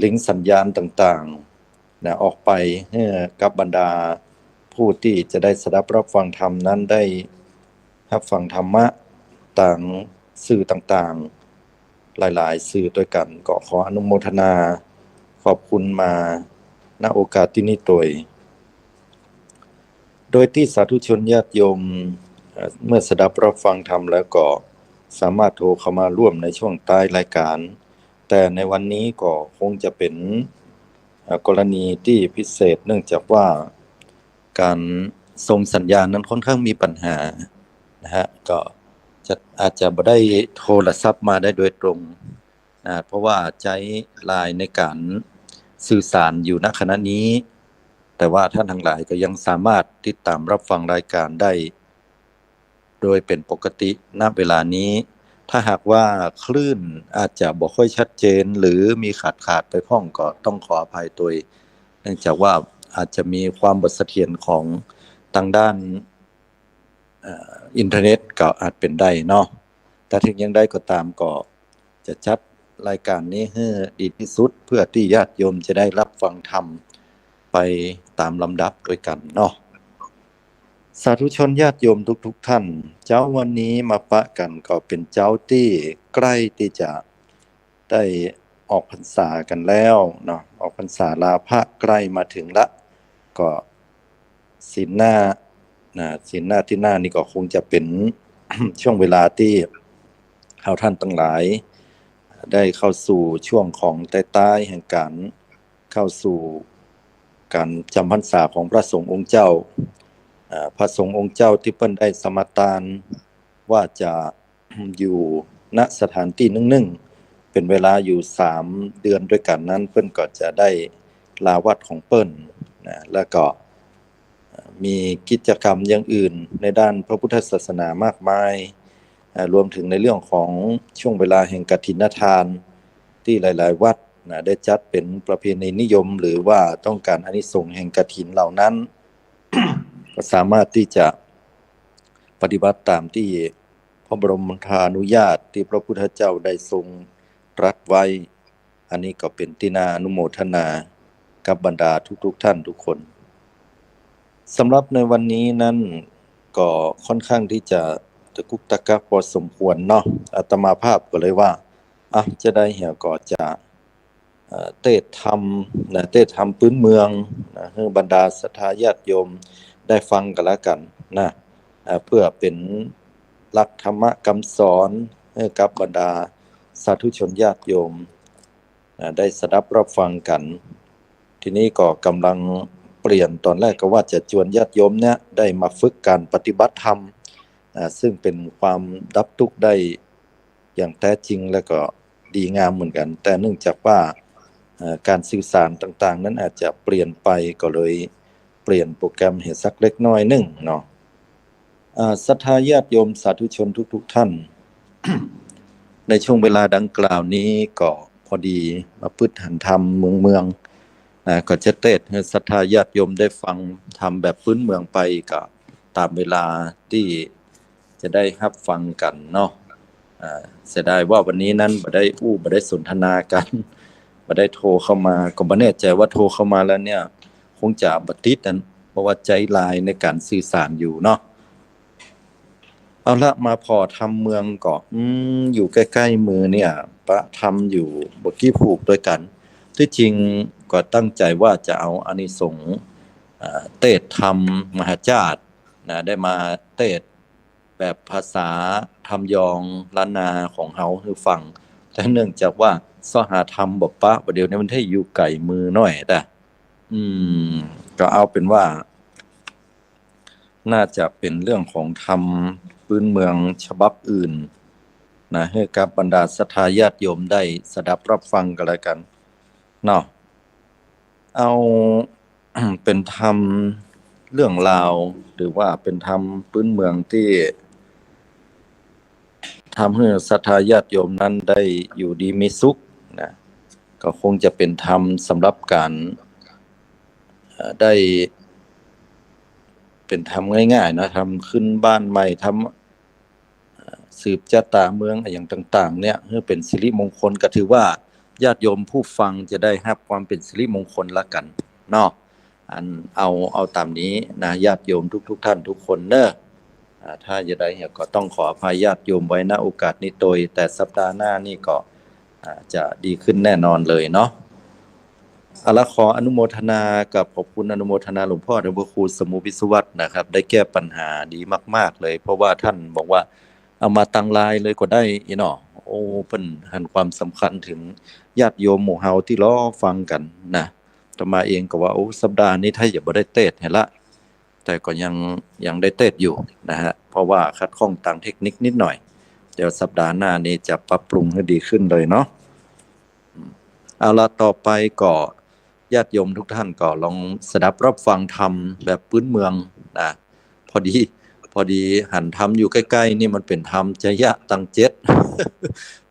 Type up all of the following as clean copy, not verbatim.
ลิงก์สัญญาณต่างๆนะออกไปให้กับบรรดาผู้ที่จะได้สดับรับฟังธรรมนั้นได้รับฟังธรรมะต่างสื่อต่างๆหลายๆสื่อด้วยกันก็ขออนุโมทนาขอบคุณมาณโอกาสที่นี้โดยที่สาธุชนญาติโยมเมื่อสดับรับฟังธรรมแล้วก็สามารถโทรเข้ามาร่วมในช่วงท้ายรายการแต่ในวันนี้ก็คงจะเป็นกรณีที่พิเศษเนื่องจากว่าการส่งสัญญาณนั้นค่อนข้างมีปัญหานะฮะก็อาจจะไม่ได้โทรศัพท์มาได้โดยตรงเพราะว่าใช้ไลน์ในการสื่อสารอยู่ณขณะนี้แต่ว่าท่านทั้งหลายก็ยังสามารถติดตามรับฟังรายการได้โดยเป็นปกติณเวลานี้ถ้าหากว่าคลื่นอาจจะบ่ค่อยชัดเจนหรือมีขาดไปพ้องก็ต้องขออภัยโดยเนื่องจากว่าอาจจะมีความบ่เสถียรของทางด้านอินเทอร์เน็ตก็อาจเป็นได้เนาะแต่ถึงยังได้ก็ตามก็จะจัดรายการนี้ให้ดีที่สุดเพื่อที่ญาติโยมจะได้รับฟังธรรมไปตามลำดับด้วยกันเนาะสาธุชนญาติโยมทุกท่านเจ้าวันนี้มาปะกันก็เป็นเจ้าที่ใกล้ที่จะได้ออกพรรษากันแล้วเนาะออกพรรษาลาพระใกล้มาถึงละก็ศีลหน้าศีลหน้าที่หน้านี่ก็คงจะเป็น ช่วงเวลาที่เราท่านทั้งหลายได้เข้าสู่ช่วงของใต้ๆแห่งการเข้าสู่การจำพรรษาของพระสงฆ์องค์เจ้าพระสงฆ์องค์เจ้าที่เพิ่นได้สมาทานว่าจะอยู่ณสถานที่หนึ่งเป็นเวลาอยู่3 เดือนด้วยกันนั้นเพิ่นก็จะได้ลาวัดของเปิ้นนะแล้วก็มีกิจกรรมอย่างอื่นในด้านพระพุทธศาสนามากมายรวมถึงในเรื่องของช่วงเวลาแห่งกฐินทานที่หลายๆวัดได้จัดเป็นประเพณีนิยมหรือว่าต้องการอานิสงส์แห่งกฐินเหล่านั้น ก็สามารถที่จะปฏิบัติตามที่พระบรมราชานุญาตที่พระพุทธเจ้าได้ทรงตรัสไว้อันนี้ก็เป็นที่น่าอนุโมทนากับบรรดาทุกท่านทุกคนสำหรับในวันนี้นั้นก็ค่อนข้างที่จะตะกุกตะกักพอสมควรเนาะอาตมาภาพก็เลยว่าจะได้เหี่ยวก็จะเทศธรรมเทศธรรมพื้นเมืองให้บรรดาศรัทธาญาติโยมได้ฟังกันแล้วกันนะเพื่อเป็นหลักธรรมะคำสอนให้กับบรรดาสาธุชนญาติโยมได้สดับรับฟังกันทีนี้ก็กำลังเปลี่ยนตอนแรกก็ว่าจะชวนญาติโยมเนี่ยได้มาฝึกการปฏิบัติธรรมซึ่งเป็นความดับทุกข์ได้อย่างแท้จริงและก็ดีงามเหมือนกันแต่เนื่องจากว่าการสื่อสารต่างๆนั้นอาจจะเปลี่ยนไปก็เลยเปลี่ยนโปรแกรมให้สักเล็กน้อยหนึ่งเนาะศรัทธาญาติโยมสาธุชนทุกท่าน ในช่วงเวลาดังกล่าวนี้ก็พอดีมาพืชหันธรรมเมืองก็จะเทศให้ศรัทธาญาติโยมได้ฟังธรรมแบบพื้นเมืองไปก็ตามเวลาที่จะได้รับฟังกันเนาะเสียดายว่าวันนี้นั้นบ่ได้สนทนากันบ่ได้โทรเข้ามาก็บ่แน่ใจว่าโทรเข้ามาแล้วเนี่ยคงจะบ่ติดนั้นเพราะว่าใจลายในการสื่อสารอยู่เนาะเอาละมาพอทำเมืองก็อยู่ใกล้ๆมือเนี่ยประทำอยู่บทที่ผูกด้วยกันที่จริงก็ตั้งใจว่าจะเอาอานิสงส์เทศธรรมมหาชาติได้มาเทศแบบภาษาธรรมยองล้านนาของเฮาให้ฟังแต่เนื่องจากว่าสหาธรรมบ่ปะประเดี๋ยวนี้มันให้อยู่ไกลมือหน่อยแต่ก็เอาเป็นว่าน่าจะเป็นเรื่องของธรรมพื้นเมืองฉบับอื่นให้กับบรรดาศรัทธาญาติโยมได้สดับรับฟังกันแล้วกันเนาะเอา เป็นธรรมเรื่องราวหรือว่าเป็นธรรมพื้นเมืองที่ทำให้ศรัทธาญาติโยมนั้นได้อยู่ดีมีสุขนะก็คงจะเป็นธรรมสำหรับการได้เป็นธรรมง่ายๆนะทำขึ้นบ้านใหม่ทำสืบชะตาเมืองอย่างต่างๆเนี่ยเพื่อเป็นสิริมงคลก็ถือว่า ญาติโยมผู้ฟังจะได้รับความเป็นสิริมงคลละกันเนาะอันเอาตามนี้นะญาติโยมทุกท่านทุกคนเนอะถ้าจะได้ก็ต้องขออภัยญาติโยมไว้ณโอกาสนี้โดยแต่สัปดาห์หน้านี่ก็จะดีขึ้นแน่นอนเลยเนาะเอาละขออนุโมทนากับขอบคุณอนุโมทนาหลวงพ่อหลวงพ่อครูสมุวิศวัตรนะครับได้แก้ปัญหาดีมากๆเลยเพราะว่าท่านบอกว่าเอามาตั้งลายเลยก็ได้อีเนาะโอ้เพิ่นหันความสำคัญถึงญาติโยมหมู่เฮาที่รอฟังกันนะต่อมาเองก็ว่าโอ้สัปดาห์นี้ถ้าอย่าบ่ได้เทศให้ละแต่ก็ยังได้เทศอยู่นะฮะเพราะว่าขัดข้องทางเทคนิคนิดหน่อยเดี๋ยวสัปดาห์หน้านี้จะปรับปรุงให้ดีขึ้นเลยเนาะเอาละต่อไปก็ญาติโยมทุกท่านก็ลองสดับรับฟังธรรมแบบพื้นเมืองนะพอดีหันธรรมอยู่ใกล้ๆนี่มันเป็นธรรมจยะตังเจ็ด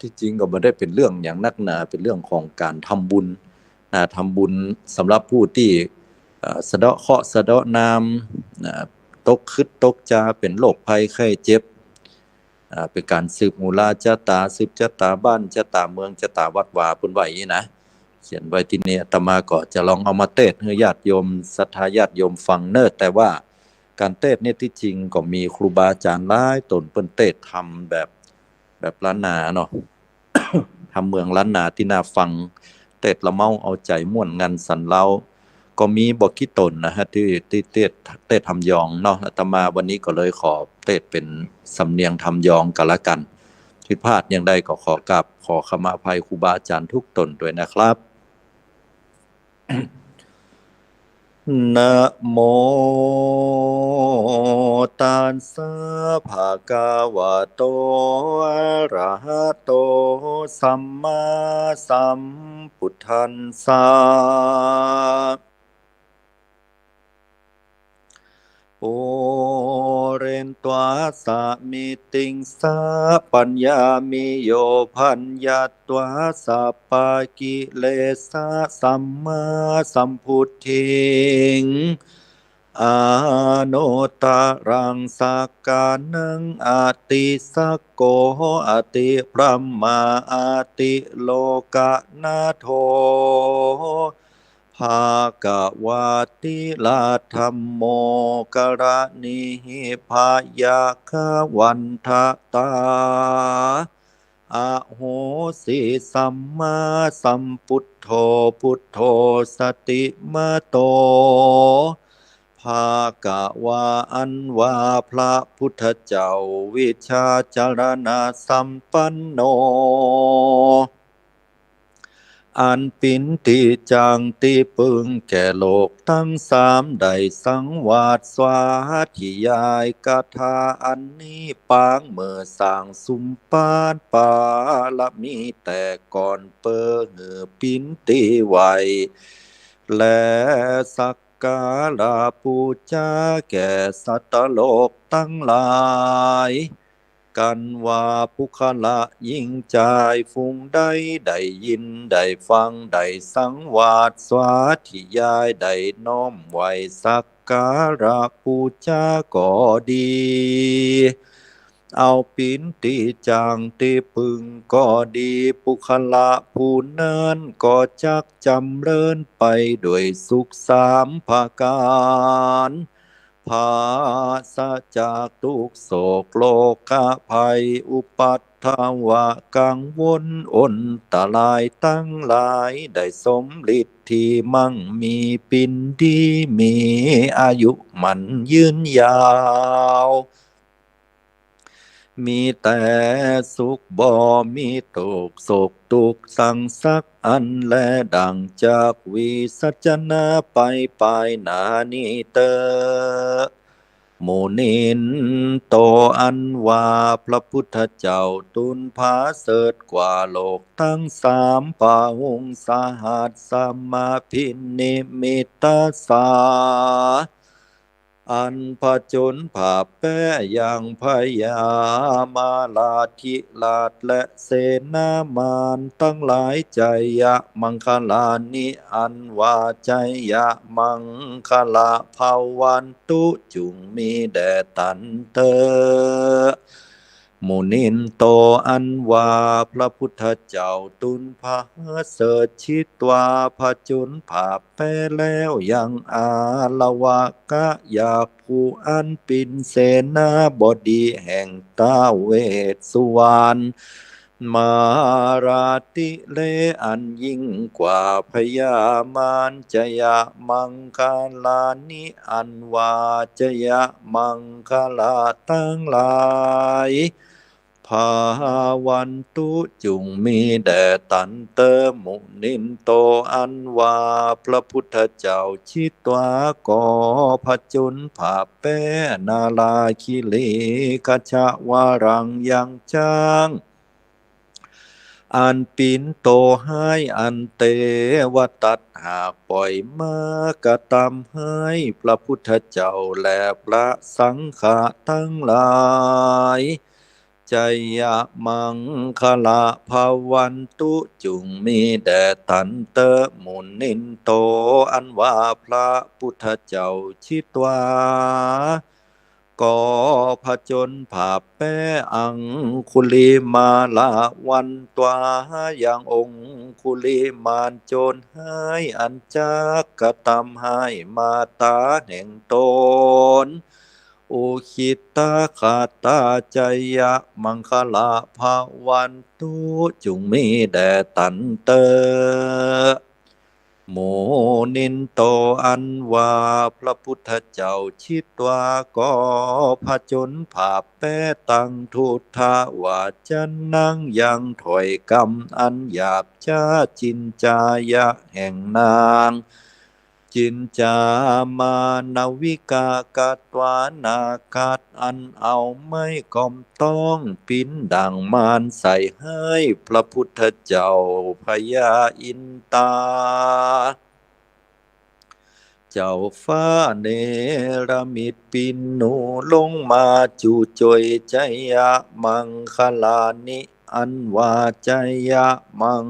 ที่จริงก็ไม่ได้เป็นเรื่องอย่างนักหนาเป็นเรื่องของการทำบุญทำบุญสำหรับผู้ที่สะเดาะเคราะห์สะเดาะนามตกคึดตกจาเป็นโรคภัยไข้เจ็บเป็นการสืบมูลาชะตาสืบชะตาบ้านชะตาเมืองชะตาวัดวาปุ่นไหวนะเขียนไว้ที่นี่อาตมาก็จะลองเอามาเทศน์ให้ญาติโยมศรัทธาญาติโยมฟังเนิดแต่ว่าการเทศน์เนี่ยที่จริงก็มีครูบาอาจารย์หลายตนเปิ้นเทศน์ทำแบบล้านนาเนาะ ทำเมืองล้านนาที่น่าฟังเทศน์ละเมาเอาใจม่วนงันสันเล่าก็มีบอกขี้ตนนะฮะที่เทศน์ทำยองเนาะอาตมาวันนี้ก็เลยขอเทศน์เป็นสำเนียงทำยองกันละกันผิดพลาดยังได้ก็ขอขมาอภัยครูบาอาจารย์ทุกตนด้วยนะครับ นะโมตัสสะภะคะวะโตอะระหะโตสัมมาสัมพุทธัสสะโอเรนตวาสะมิติงสะปัญญามิโยพัญญาตวาสะปากิเลสะสัมมาสัมพุทธิงอาโนตารังสักกานังอาติสักโกอาติพระมาอาติโลกะนาโทภากวาติลาธัมโมกรณิพายาควันทตาอโหสิสัมมาสัมพุทโธพุทโธสติมโตภากวาอันว่าพระพุทธเจ้าวิชาจารณะสัมปันโนอันปินติจังติปึงแก่โลกทั้งสามได้สังวาสสวาธิยายกถาอันนี้ปางเมื่อสร้างสุมปานปาละมีแต่ก่อนเปิงปินติไวและสักการะปูจาแก่สัตว์โลกทั้งหลายกันว่าปุคละยิ่งใจฟุ้งได้ยินได้ฟังได้สังวาสสวาธิยายได้น้อมไว้สักการะปูจาก็ดีเอาปินติจังติปึงก็ดีปุคละผู้นั้นก็จักจำเริญไปด้วยสุขสามภาการภาสจากทุกโศกโลกภัยอุปัตถวะกังวลอนตรายตั้งหลายได้สมฤทธิ์ที่มั่งมีปินดีมีอายุมันยืนยาวมีแต่สุขบ่มีตกโศกทุกข์สังสักอันและดังจากวิสัจนาไปหนานิเตอโมนินโตอันว่าพระพุทธเจ้าตุนพาเสดกว่าโลกทั้งสามปาหุงสหัสสมาพินิมิตาสาอันผจญผาแป้ยังพยามาลาธิลาดและเสนามานตั้งหลายใจยะมังคลานิอันว่าใจยะมังคลาภาวันตุจุงมีแด่ตันเตอ มุนินโตอันว่าพระพุทธเจ้าตุนพระเสดชิตวาผจุนผาแป้แล้วยังอาละวะกะยาภูอันปินเสนาบดีแห่งท้าวเวสสุวรรณมาราติเลอันยิ่งกว่าพญามารจยะมังคลานิอันว่าจยะมังคลาตั้งหลายภาวันตุจุงมีแด่ตันเตมุนินโตอันว่าพระพุทธเจ้าชิตวากอพจุนผาแป้นาลาคิเลกชะวารังยังจ้างอันปินโตให้อันเตวตัดหากปล่อยมากระทำให้พระพุทธเจ้าและพระสังฆะทั้งหลายจยะมังคละภาวันตุจุงมีแด่ตันเตมุนินโตอันว่าพระพุทธเจ้าชิตวาก็ผจญผาแป้อังคุลิมาละวันตวาอย่างองคุลิมานโจรให้อันจักกะทำให้มาตาแห่งตนอุคิตาคาตาจยะมังคละภาวันตุจุงมีแด่ตันเตโมนินโตอันว่าพระพุทธเจ้าชิตวาก็ผจญผาแป้ตังทุทาวาจะนั่งยังถอยกรรมอันหยาบจ้าจินจายะแห่งนางจินจามานาวิกากาตวานาคาตอันเอาไม่กอมต้องปิ้นดังมารใส่ให้พระพุทธเจ้าพญาอินตาเจ้าฟ้าเนรมิตปินหนูลงมาจูจอยใจยะมังคลานิอันว่าใจยะมัง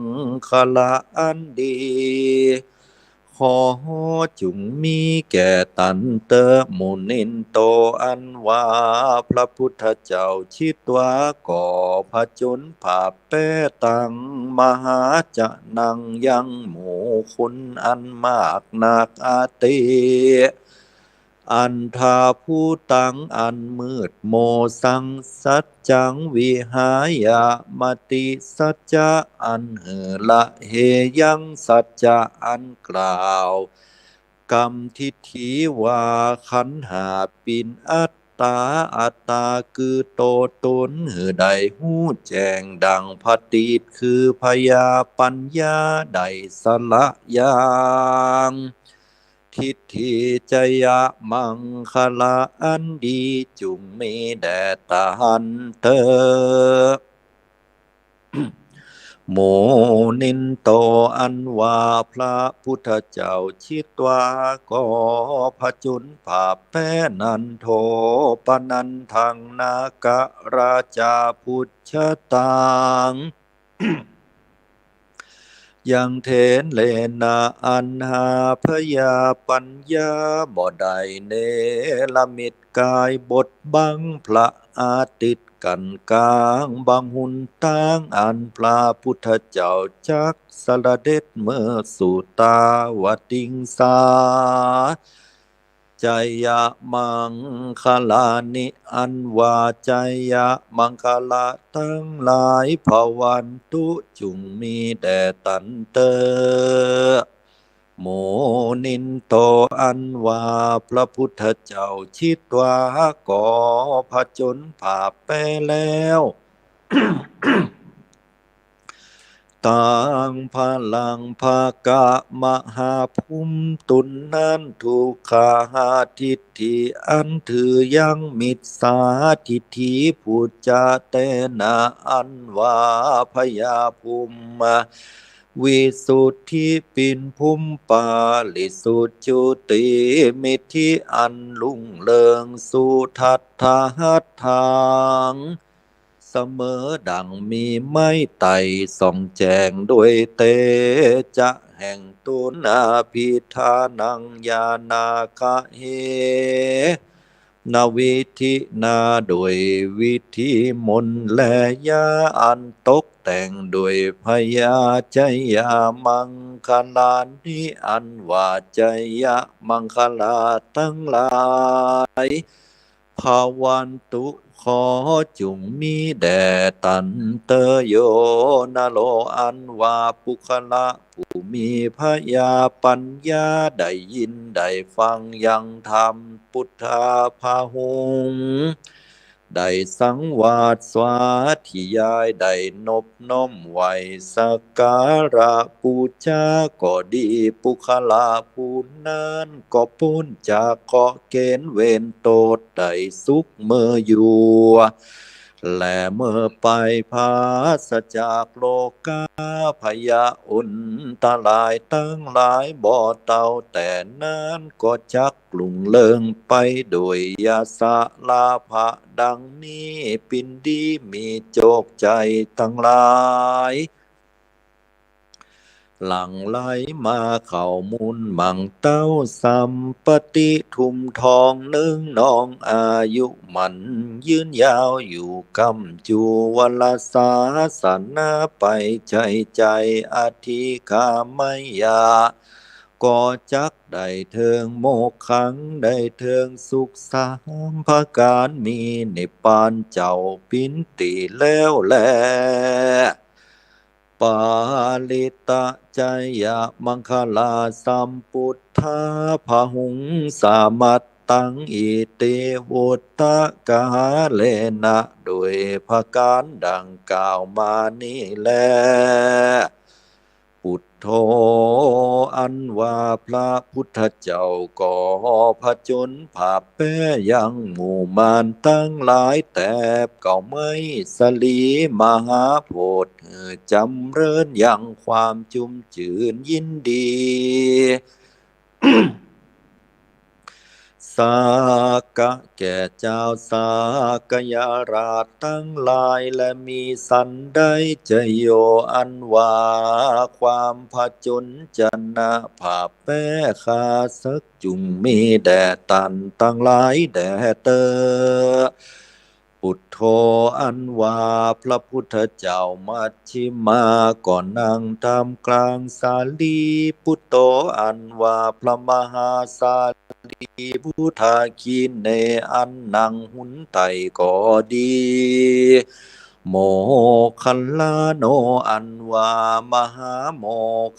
คลาอันดีขอจุงมีแก่ตันเตมุนินโตอันว่าพระพุทธเจ้าชิตวาก่อผจญผาแป้ตังมหาจะนังยังหมู่คุณอันมากนักอาเตอันทาผู้ตังอันมืดโมสังสัจจังวิหายามติสัจจะอันเหละเหยังสัจจะอันกล่าวกรรมทิฏฐิว่าขันหาปินอัตตาอัตตาคือโตตนหือใดหู้แจ้งดังพติตคือพยาปัญญาใดสละยางทิฏฐิจยะมังคละอันดีจุงมีแด่ตันเตโมนินโตอันว่าพระพุทธเจ้าชิตวาก็ผจญผาแป้นันโทปนันทังนากะราชาพุทธตังยังเทนเลนาอันหาพยาปัญญาบ่ได้เนลมิตกายบทบังพระอาทิตย์กันกลางบางหุนตั้งอันพระพุทธเจ้าจักสละเด็จเมื่อสุตาวติงสาจยะมังคลานิอันว่าจยะมังคลาทั้งหลายภวันตุจุงมีแด่ตันเตโมนินโตอันว่าพระพุทธเจ้าชิตวาก่อผจญผาแป้แล้วตังพลังภากะมหาภูมิตุนนั้นทุกขาหาทิฏฐิอันถือยังมิจฉาทิฏฐิพุจจาเตนะอันว่าพยาภูมิวิสุทธิปินภูมิปาลิสุทธิจุติมิธิอันลุ่งเริงสุทัตถะหัตถังเสมอดังมีไม้ไต่ส่องแจงด้วยเตจะแห่งตุนาภิธานังยานาคะเฮ นาวิธีนาโดยวิธีมนต์และยาอันตกแต่งโดยพยาใจยามังคลานิอันว่าใจยะมังคลาทั้งหลายภาวันตุขอจุงมีแด่ตันเตโยนาโลอันว่าปุคละผู้มีพยาปัญญาได้ยินได้ฟังยังธรรมพุทธาภาหุงได้สังวาสสวาธิยายได้นบน้อมไหวสักการะปูชาก็ดีปุคละผู้นั้นก็พ้นจากเกาะเกณฑ์เวรโตดได้สุขเมื่ออยู่และเมื่อไปภาสจากโลกาพยาอุนตรายตั้งหลายบ่อเต่าแต่นั้นก็จักกลุ่งเลิงไปโดยยาสะลาภะดังนี้ปินดีมีโจกใจทั้งหลายหลังไหลมาเข้ามุนมังเต้าสัมปติทุมทองนึ่งนองอายุมันยืนยาวอยู่กำจูวลสาสนาไปใจอธิกามยาก็จักได้เทิงโมกขังได้เทิงสุขสามภาการมีในปานเจ้าปินติแล้วแลปาลิตะจายะมังคลาสัมพุทธาภาหุงสามัตตังอิเตวุตตะกาเลนะโดยภาการดังกล่าวมานี้แลพุทโธอันว่าพระพุทธเจ้าก็ผจญภาพแป้ยังหมู่มารตั้งหลายแต่เก่าไม่สลีมหาโพธิ์จำเริญยังความจุมจืนยินดี สากะแก่เจ้าสากยาราชตั้งหลายและมีสันได้จะโยอันว่าความผจญจนะภาพแป้คาสักจุงมีแด่ตันตั้งหลายแด่เตอพุทโธอันว่าพระพุทธเจ้ามัชฌิมาก่อนนั่งทำกลางสาลีพุทโธอันว่าพระมหาสาลีพุทธาคีนในอันนั่งหุนไตก็ดีโมคัลลาโนอันว่ามหาโม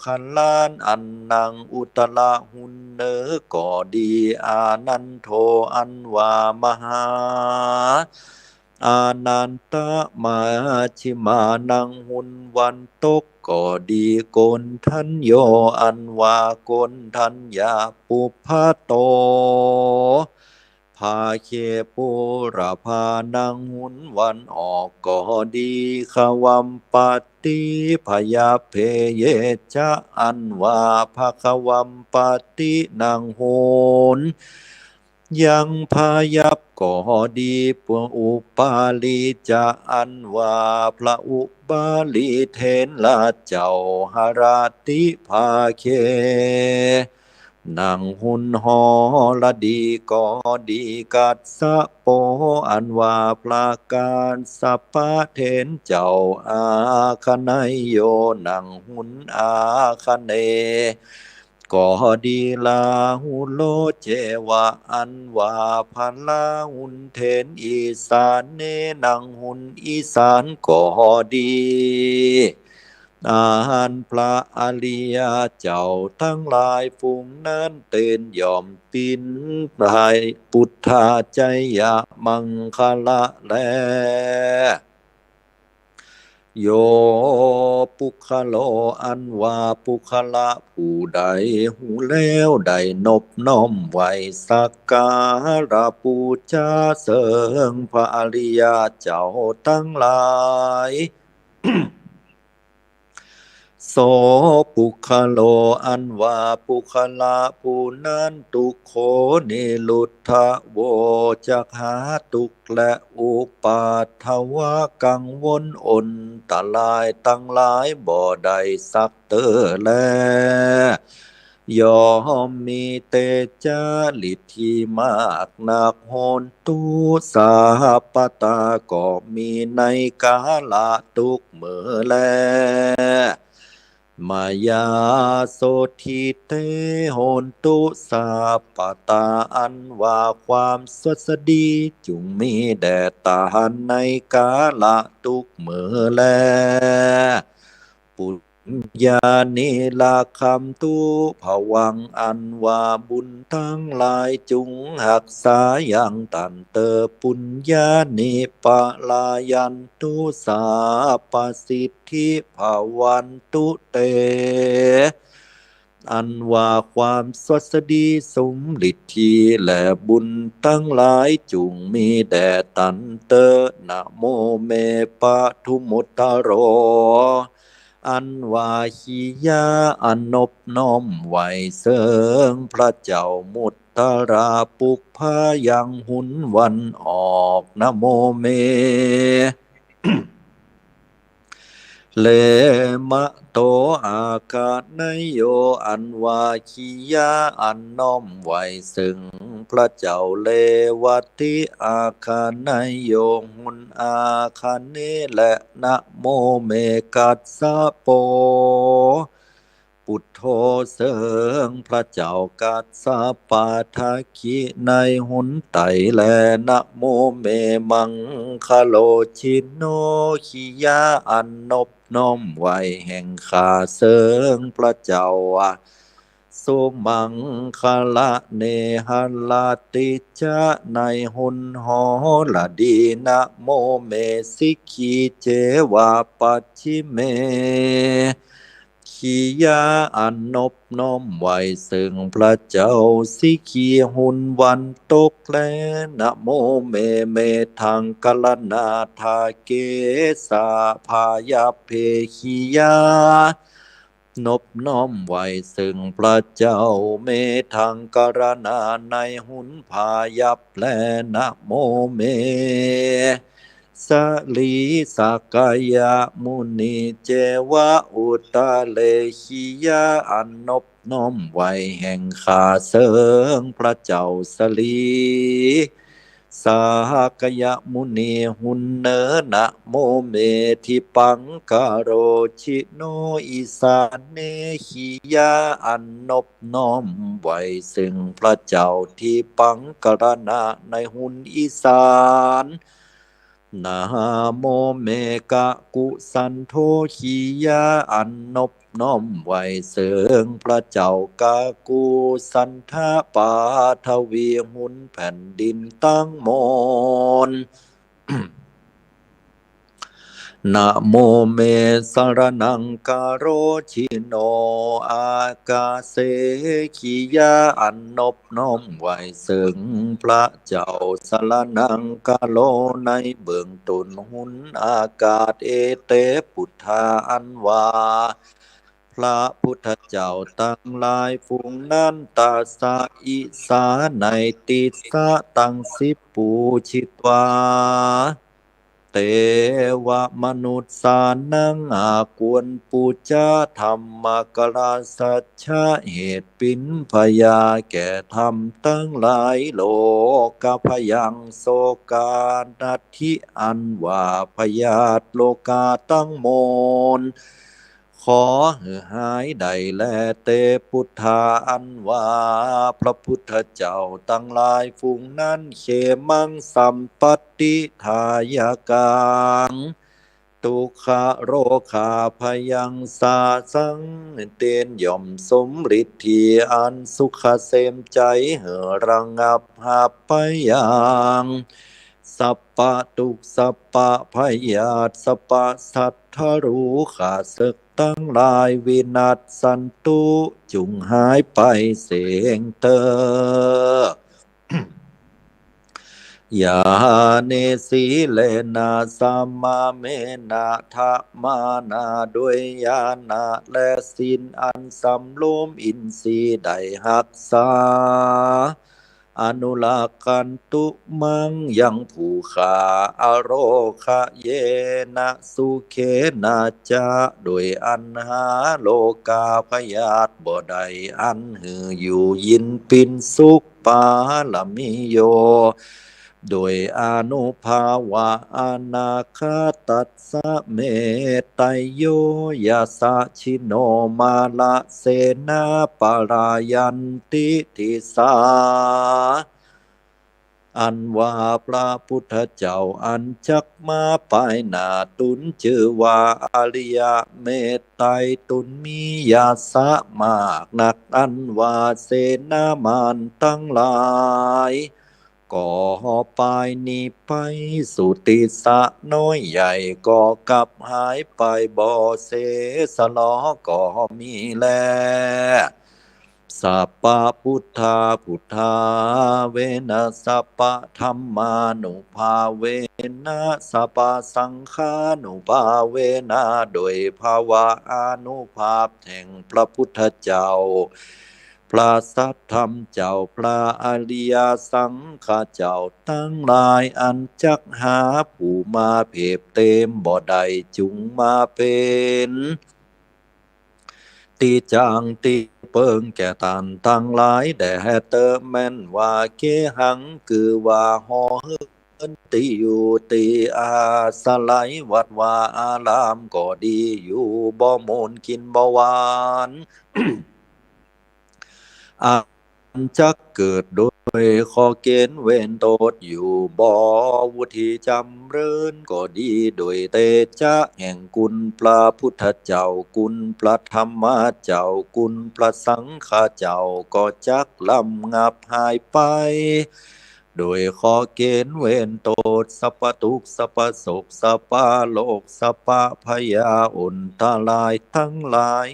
คัลลานอันนังอุตละหุนเนอก็ดีอานันโทอันว่ามหาอานันตมาชิมานังหุนวันตกก็ดีโกนทัญโยอันว่าโกนทัญญาปุพพโตภาเคปุระพานังหุนวันออกก็ดีขวัมปติพยาเพเยจะอันว่าภาควัมปตินังโหนยังพายับก็ดีปุอุปาลีจะอันว่าพระอุปาลีเทนละเจ้าหราติภาเคนังหุนหอละดีก็ดีกัดสะโปอันว่าพระการสัพพะเทนเจ้าอาคไนยโยนังหุนอาคเนก็ดีลาหุโลเจวะอันว่าพันลาหุนเทนอีสานเนนังหุนอีสานก็ดีอาหารพระอริยเจ้าทั้งหลายฝูงนั้นเต้นยอมปินพายพุทธาใจยะมังคละแลโยปุคโลอันว่าปุคละผู้ใดหูแล้วได้นบน้อมไหวสักการะปูชาเสริงพระอริยเจ้าทั้งหลาย โสปุคโลอันว่าปุคละผู้นั้นตุโคนิลุทธะโวจักหาตุกและอุปาทวะกังวลอนตลายตั้งหลายบ่ได้สักเตอแล ยอมมีเตจาลิทธิมากนักโหนตุสาปตาก็มีในกาละทุกเมื่อแลมายาโสทิเตโหนตุสาปตาอันว่าความสดสดีจุงมีแด่ตาในกาละทุกเมื่อแลปุญญาณิลาคัมตุภวังอันว่าบุญทั้งหลายจุงหักษาอย่างตันเตอปุญญาณิปะลายันตุสาปสิทธิภาวันตุเตอันว่าความสวัสดีสมฤทธิและบุญทั้งหลายจุงมีแด่ตันเตนะโมเมปะทุมุตตะโรอันว่าขียาอนนบน้อมไหวเสิงพระเจ้ามุตตราปุกพายังหุนวันออกนะโมเม เลมะโตอากาศนโยอันวาคียาอันน้อมไหวซึ่งพระเจ้าเลวัติอาคานโยหุนอาคาเนและนะโมเมกัสสะโปปุทโธเสริงพระเจ้ากัสสะปาทาคิในหุนไตและนะโมเมมังคโลชินโนขียาอันนบน้อมไหวแห่งข้าเสริงพระเจ้าสุมังคละเนหัลลาติจะในหุนหอละดีนะโมเมสิกขีเจวาปัจฉิเมขียาอันนบน้อมไหวซึ่งพระเจ้าสิขีหุนวันตกแลนะโมเมเมทังกัลนาทาเกสาพายาเพขียานบน้อมไหวซึ่งพระเจ้าเมทังกรณาในหุนพายับแลนะโมเมสลีสักายะมุนีเจวะอุตาเลขียาอันนบน้อมไหวแห่งข้าเสริงพระเจ้าสลีสากยะมุนีหุนเนนะโมเมทิปังกโรชิโนอิสานเนขียาอันนบน้อมไหวซึ่งพระเจ้าที่ปังกรณะในหุนอีสานนะโมเมกะกุสันโธขียาอันนบน้อมไหวเสริงพระเจ้ากากุสันทาปาทวีหุนแผ่นดินตั้งมน นะโมเมสรนังกโรชิโนอากาเสขียาอันนบน้อมไหวซึ่งพระเจ้าสรนังกโลในเบื้องต้นหุนอากาศเอเตปุทธาอันว่าพระพุทธเจ้าตั้งหลายฝูงนั้นตาสะอิสาในติสะตั้งสิบปูชิตวาเตวะมนุษย์สานังอาควรปูจาธรรมกลาสัจฉะเหตุปินพยาแก่ธรรมตั้งหลายโลกพยังโสกานัตถิอันว่าพยาตโลกาตั้งมนขอหายใดแลเตพุทธาอันว่าพระพุทธเจ้าตั้งหลายฝูงนั้นเขมังสัมปติทายกังตุขะโรคาพยังสาสังเตนย่อมสมฤทธิอันสุขเสมใจเหระงับหับไปยังสัปปะตุกสัปปะพยาตสัปปะสัทธารูขาศึกตั้งหลายวินัสสันตุจุงหายไปเสียงเตอ ยาเนสีเลนะสัมมาเมนะทะมานาด้วยญาณะและศีลอันสำรวมอินทรีย์ได้หักษา อนุลากันตุมังยังผูขาอโรคะเยนะสุเขนะจะโดยอันหาโลกาพยาธิบ่ได้อันหืออยู่ยินปินสุขปาลมิโยโดยอนุภาวะอนาคาตัสสะเมตไตโยยาสะชิโนมาละเสนาปรายันติทิสาอันว่าพระพุทธเจ้าอันจักมาไปหนาตุนชื่อว่าอริยเมตไตรตุนมียาสะมากนักอันว่าเสนามานตั้งหลายก่อไปนี้ไปสุติสะน้อยใหญ่ก็กลับหายไปบ่เสสลอก็มีแลสัพพะพุทธาพุทธาเวนะสัพพะธัมมานุภาเวนะสัพพะสังฆานุภาเวนะโดยภาวะอานุภาพแห่งพระพุทธเจ้าพระสัทธรรมเจ้าพระอริยสังฆเจ้าทั้งหลายอันจักหาผู้มาเพ็บเต็มบ่ได้จุงมาเป็นตีจางตีเปิงแก่ตันตั้งหลายแด่เตอแม่นว่าเกหังคือว่าหอเอินติอยู่ตีอาสไลวัดว่าอารามก็ดีอยู่บ่มูลกินบ่หวาน อันจักเกิดโดยขอเกณฑ์เว้นโตดอยู่บ่วุฒิจำเริญก็ดีโดยเตจาแห่งกุลพระพุทธเจ้ากุลพระธรรมเจ้ากุลพระสังฆเจ้าก็จักลำงับหายไปโดยขอเกณฑ์เว้นโตดสัพพทุกข์สัพพโศกสัพพโลกสัพพพยาอุนทลายทั้งหลาย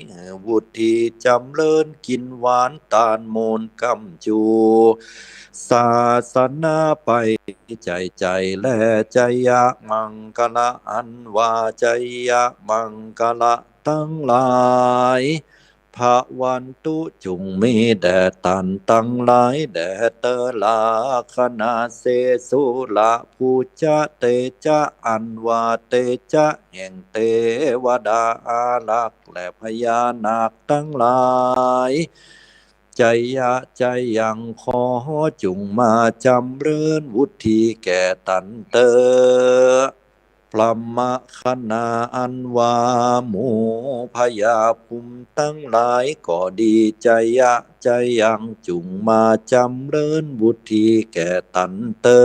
วุฒิจำเริญกินหวานตาลโมนกำจูศาสนาไปใจและใจยะมังกละอันว่าใจยะมังกละทั้งหลายภะวันตุจุงมีแด่ตันตั้งหลายแด่เตลาคณาเสสุละภูจาเตจะอันวาเตจะแห่งเทวดาอารักษ์และพญานาคตั้งหลายใจยะใจยังขอจุงมาจำเริญวุฒิแก่ตันเตอพระมะคณาอันวาหมูพยาภูมิตั้งหลายก็ดีใจยะใจยังจุงมาจำเริญบุตรีแก่ตันเตอ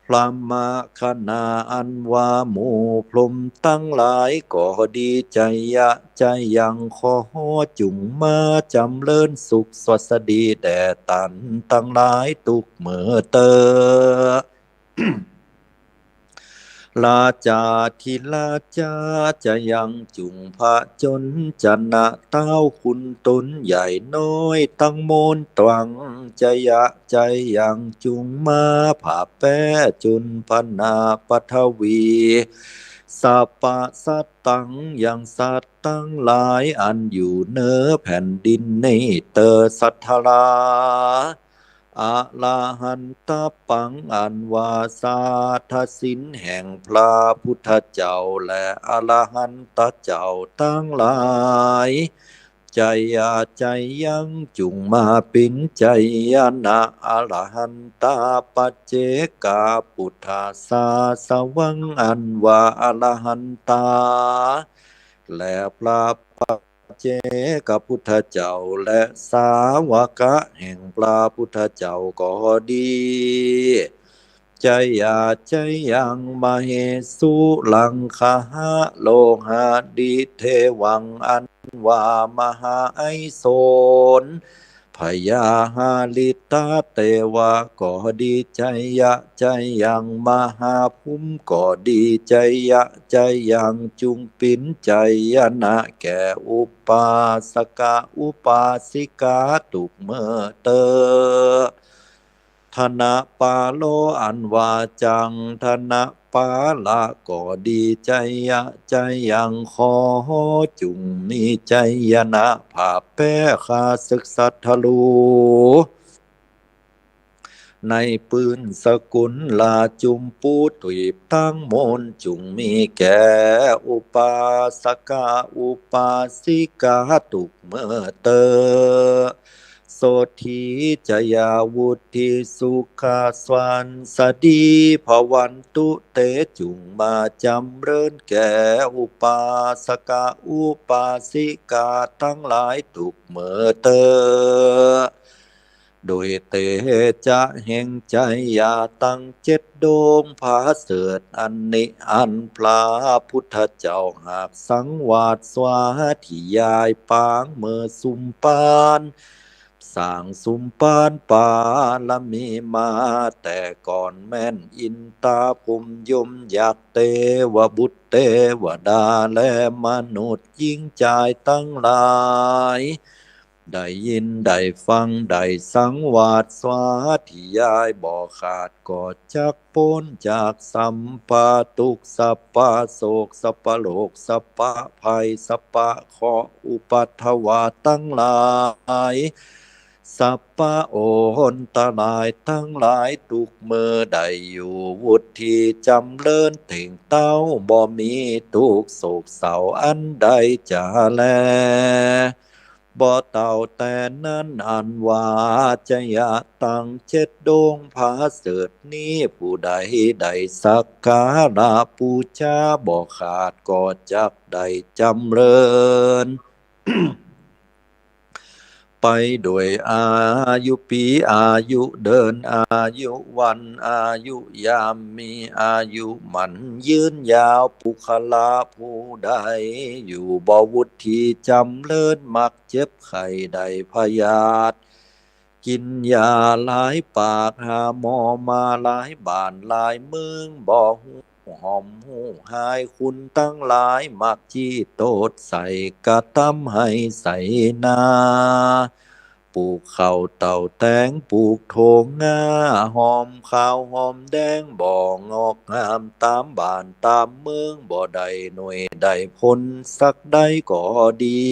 พระมะคณาอันวาหมูพรหมตั้งหลายก็ดีใจยะใจยังขอจุงมาจำเริญสุขสวัสดีแด่ตันตั้งหลายตุกเมื่อเตอลาจาทิลาจาจะยังจุงพระจนจันนะเต้าคุณตุนใหญ่น้อยตั้งโมนตวังจะยะใจยังจุงมาผ่าแป้จุนพนาปัทวีสัพพะสัตตังยังสัตตั้งหลายอันอยู่เนื้อแผ่นดินในเตอสัทธาราอะระหันตปังอันวาสาทศินแห่งพระพุทธเจ้าและอรหันตเจ้าทั้งหลายใจยาใจยังจุงมาปินใจยนะอรหันตาปัจเจกาปุถาสาสวังอันวาอรหันตาและพระเจกับพุทธเจ้าและสาวกะแห่งพระพุทธเจ้าก็ดีใจยาใจยังมเหสุลังคาโลหะดิเทวังอันวามหาไอโสนพยาหาลิตาเตวะก็ดีใจยะใจยังมหาภูมิก็ดีใจยะใจยังจุงปินใจยนะแก่อุปาสกะอุปาสิกาตุกเมื่อเตอธนะปาโลอันวาจังธนะปาละก็ดีใจยะใจยังขอจุงมีใจยนะภาพแป้คาศึกสัทธลู ในปืนสกุลลาจุมปูตุยตั้งมนจุงมีแก่อุปาสกาอุปาสิกาตุกเมื่อเตอโสธีจยาวุธิสุขาสวันสดีภวันตุเตจุงมาจำเริญแก่อุปาสกาอุปาสิกาทั้งหลายตุกเมื่อเตอโดยเตจะแห่งใจยาตั้งเจ็ดดวงผาเสดอันนิอันพระพุทธเจ้าหากสังวาสสวาธิยายปางเมื่อสุมปานสร้างสุมปานปาลมีมาแต่ก่อนแม่นอินตาภูมิยมอยากเตวบุตรเทวดาและมนุษย์ยิ่งใจตั้งหลายได้ยินได้ฟังได้สังวาสสวาธิยายบ่ขาดก็จักพ้นจากสัมปะทุกข์สัพพะโศกสัพพะโลกสัพพะภัยสัพพะเคราะห์อุปัฏฐวาตั้งหลายสัพพะโอหนตรายทั้งหลายทุกเมื่อได้อยู่วุฒิจำเริญถึงเต้าบ่มีทุกข์โศกเศร้าอันใดจะแลบ่เต่าแต่นั้นอันว่าจะยะตั้งเจ็ดดวงผาเสดนี้ผู้ใดได้สักการะบูชาบ่ขาดก็จักได้จำเริญ ไปโดยอายุปีอายุเดินอายุวันอายุยามมีอายุมันยืนยาวปุคลาผู้ใดอยู่บ่วุฒิจำเลิศมักเจ็บไข้ใดพยาธิกินยาหลายปากหาหมอมาหลายบ้านหลายเมืองบ่หูหอมหูหายคุณตั้งหลายมักจี้โตดใส่กระตำให้ใส่นาปลูกข้าวเต่าแตงปลูกโถงงาหอมขาวหอมแดงบ่งอกงามตามบ้านตามเมืองบ่ได้หน่วยได้ผลสักได้ก็ดี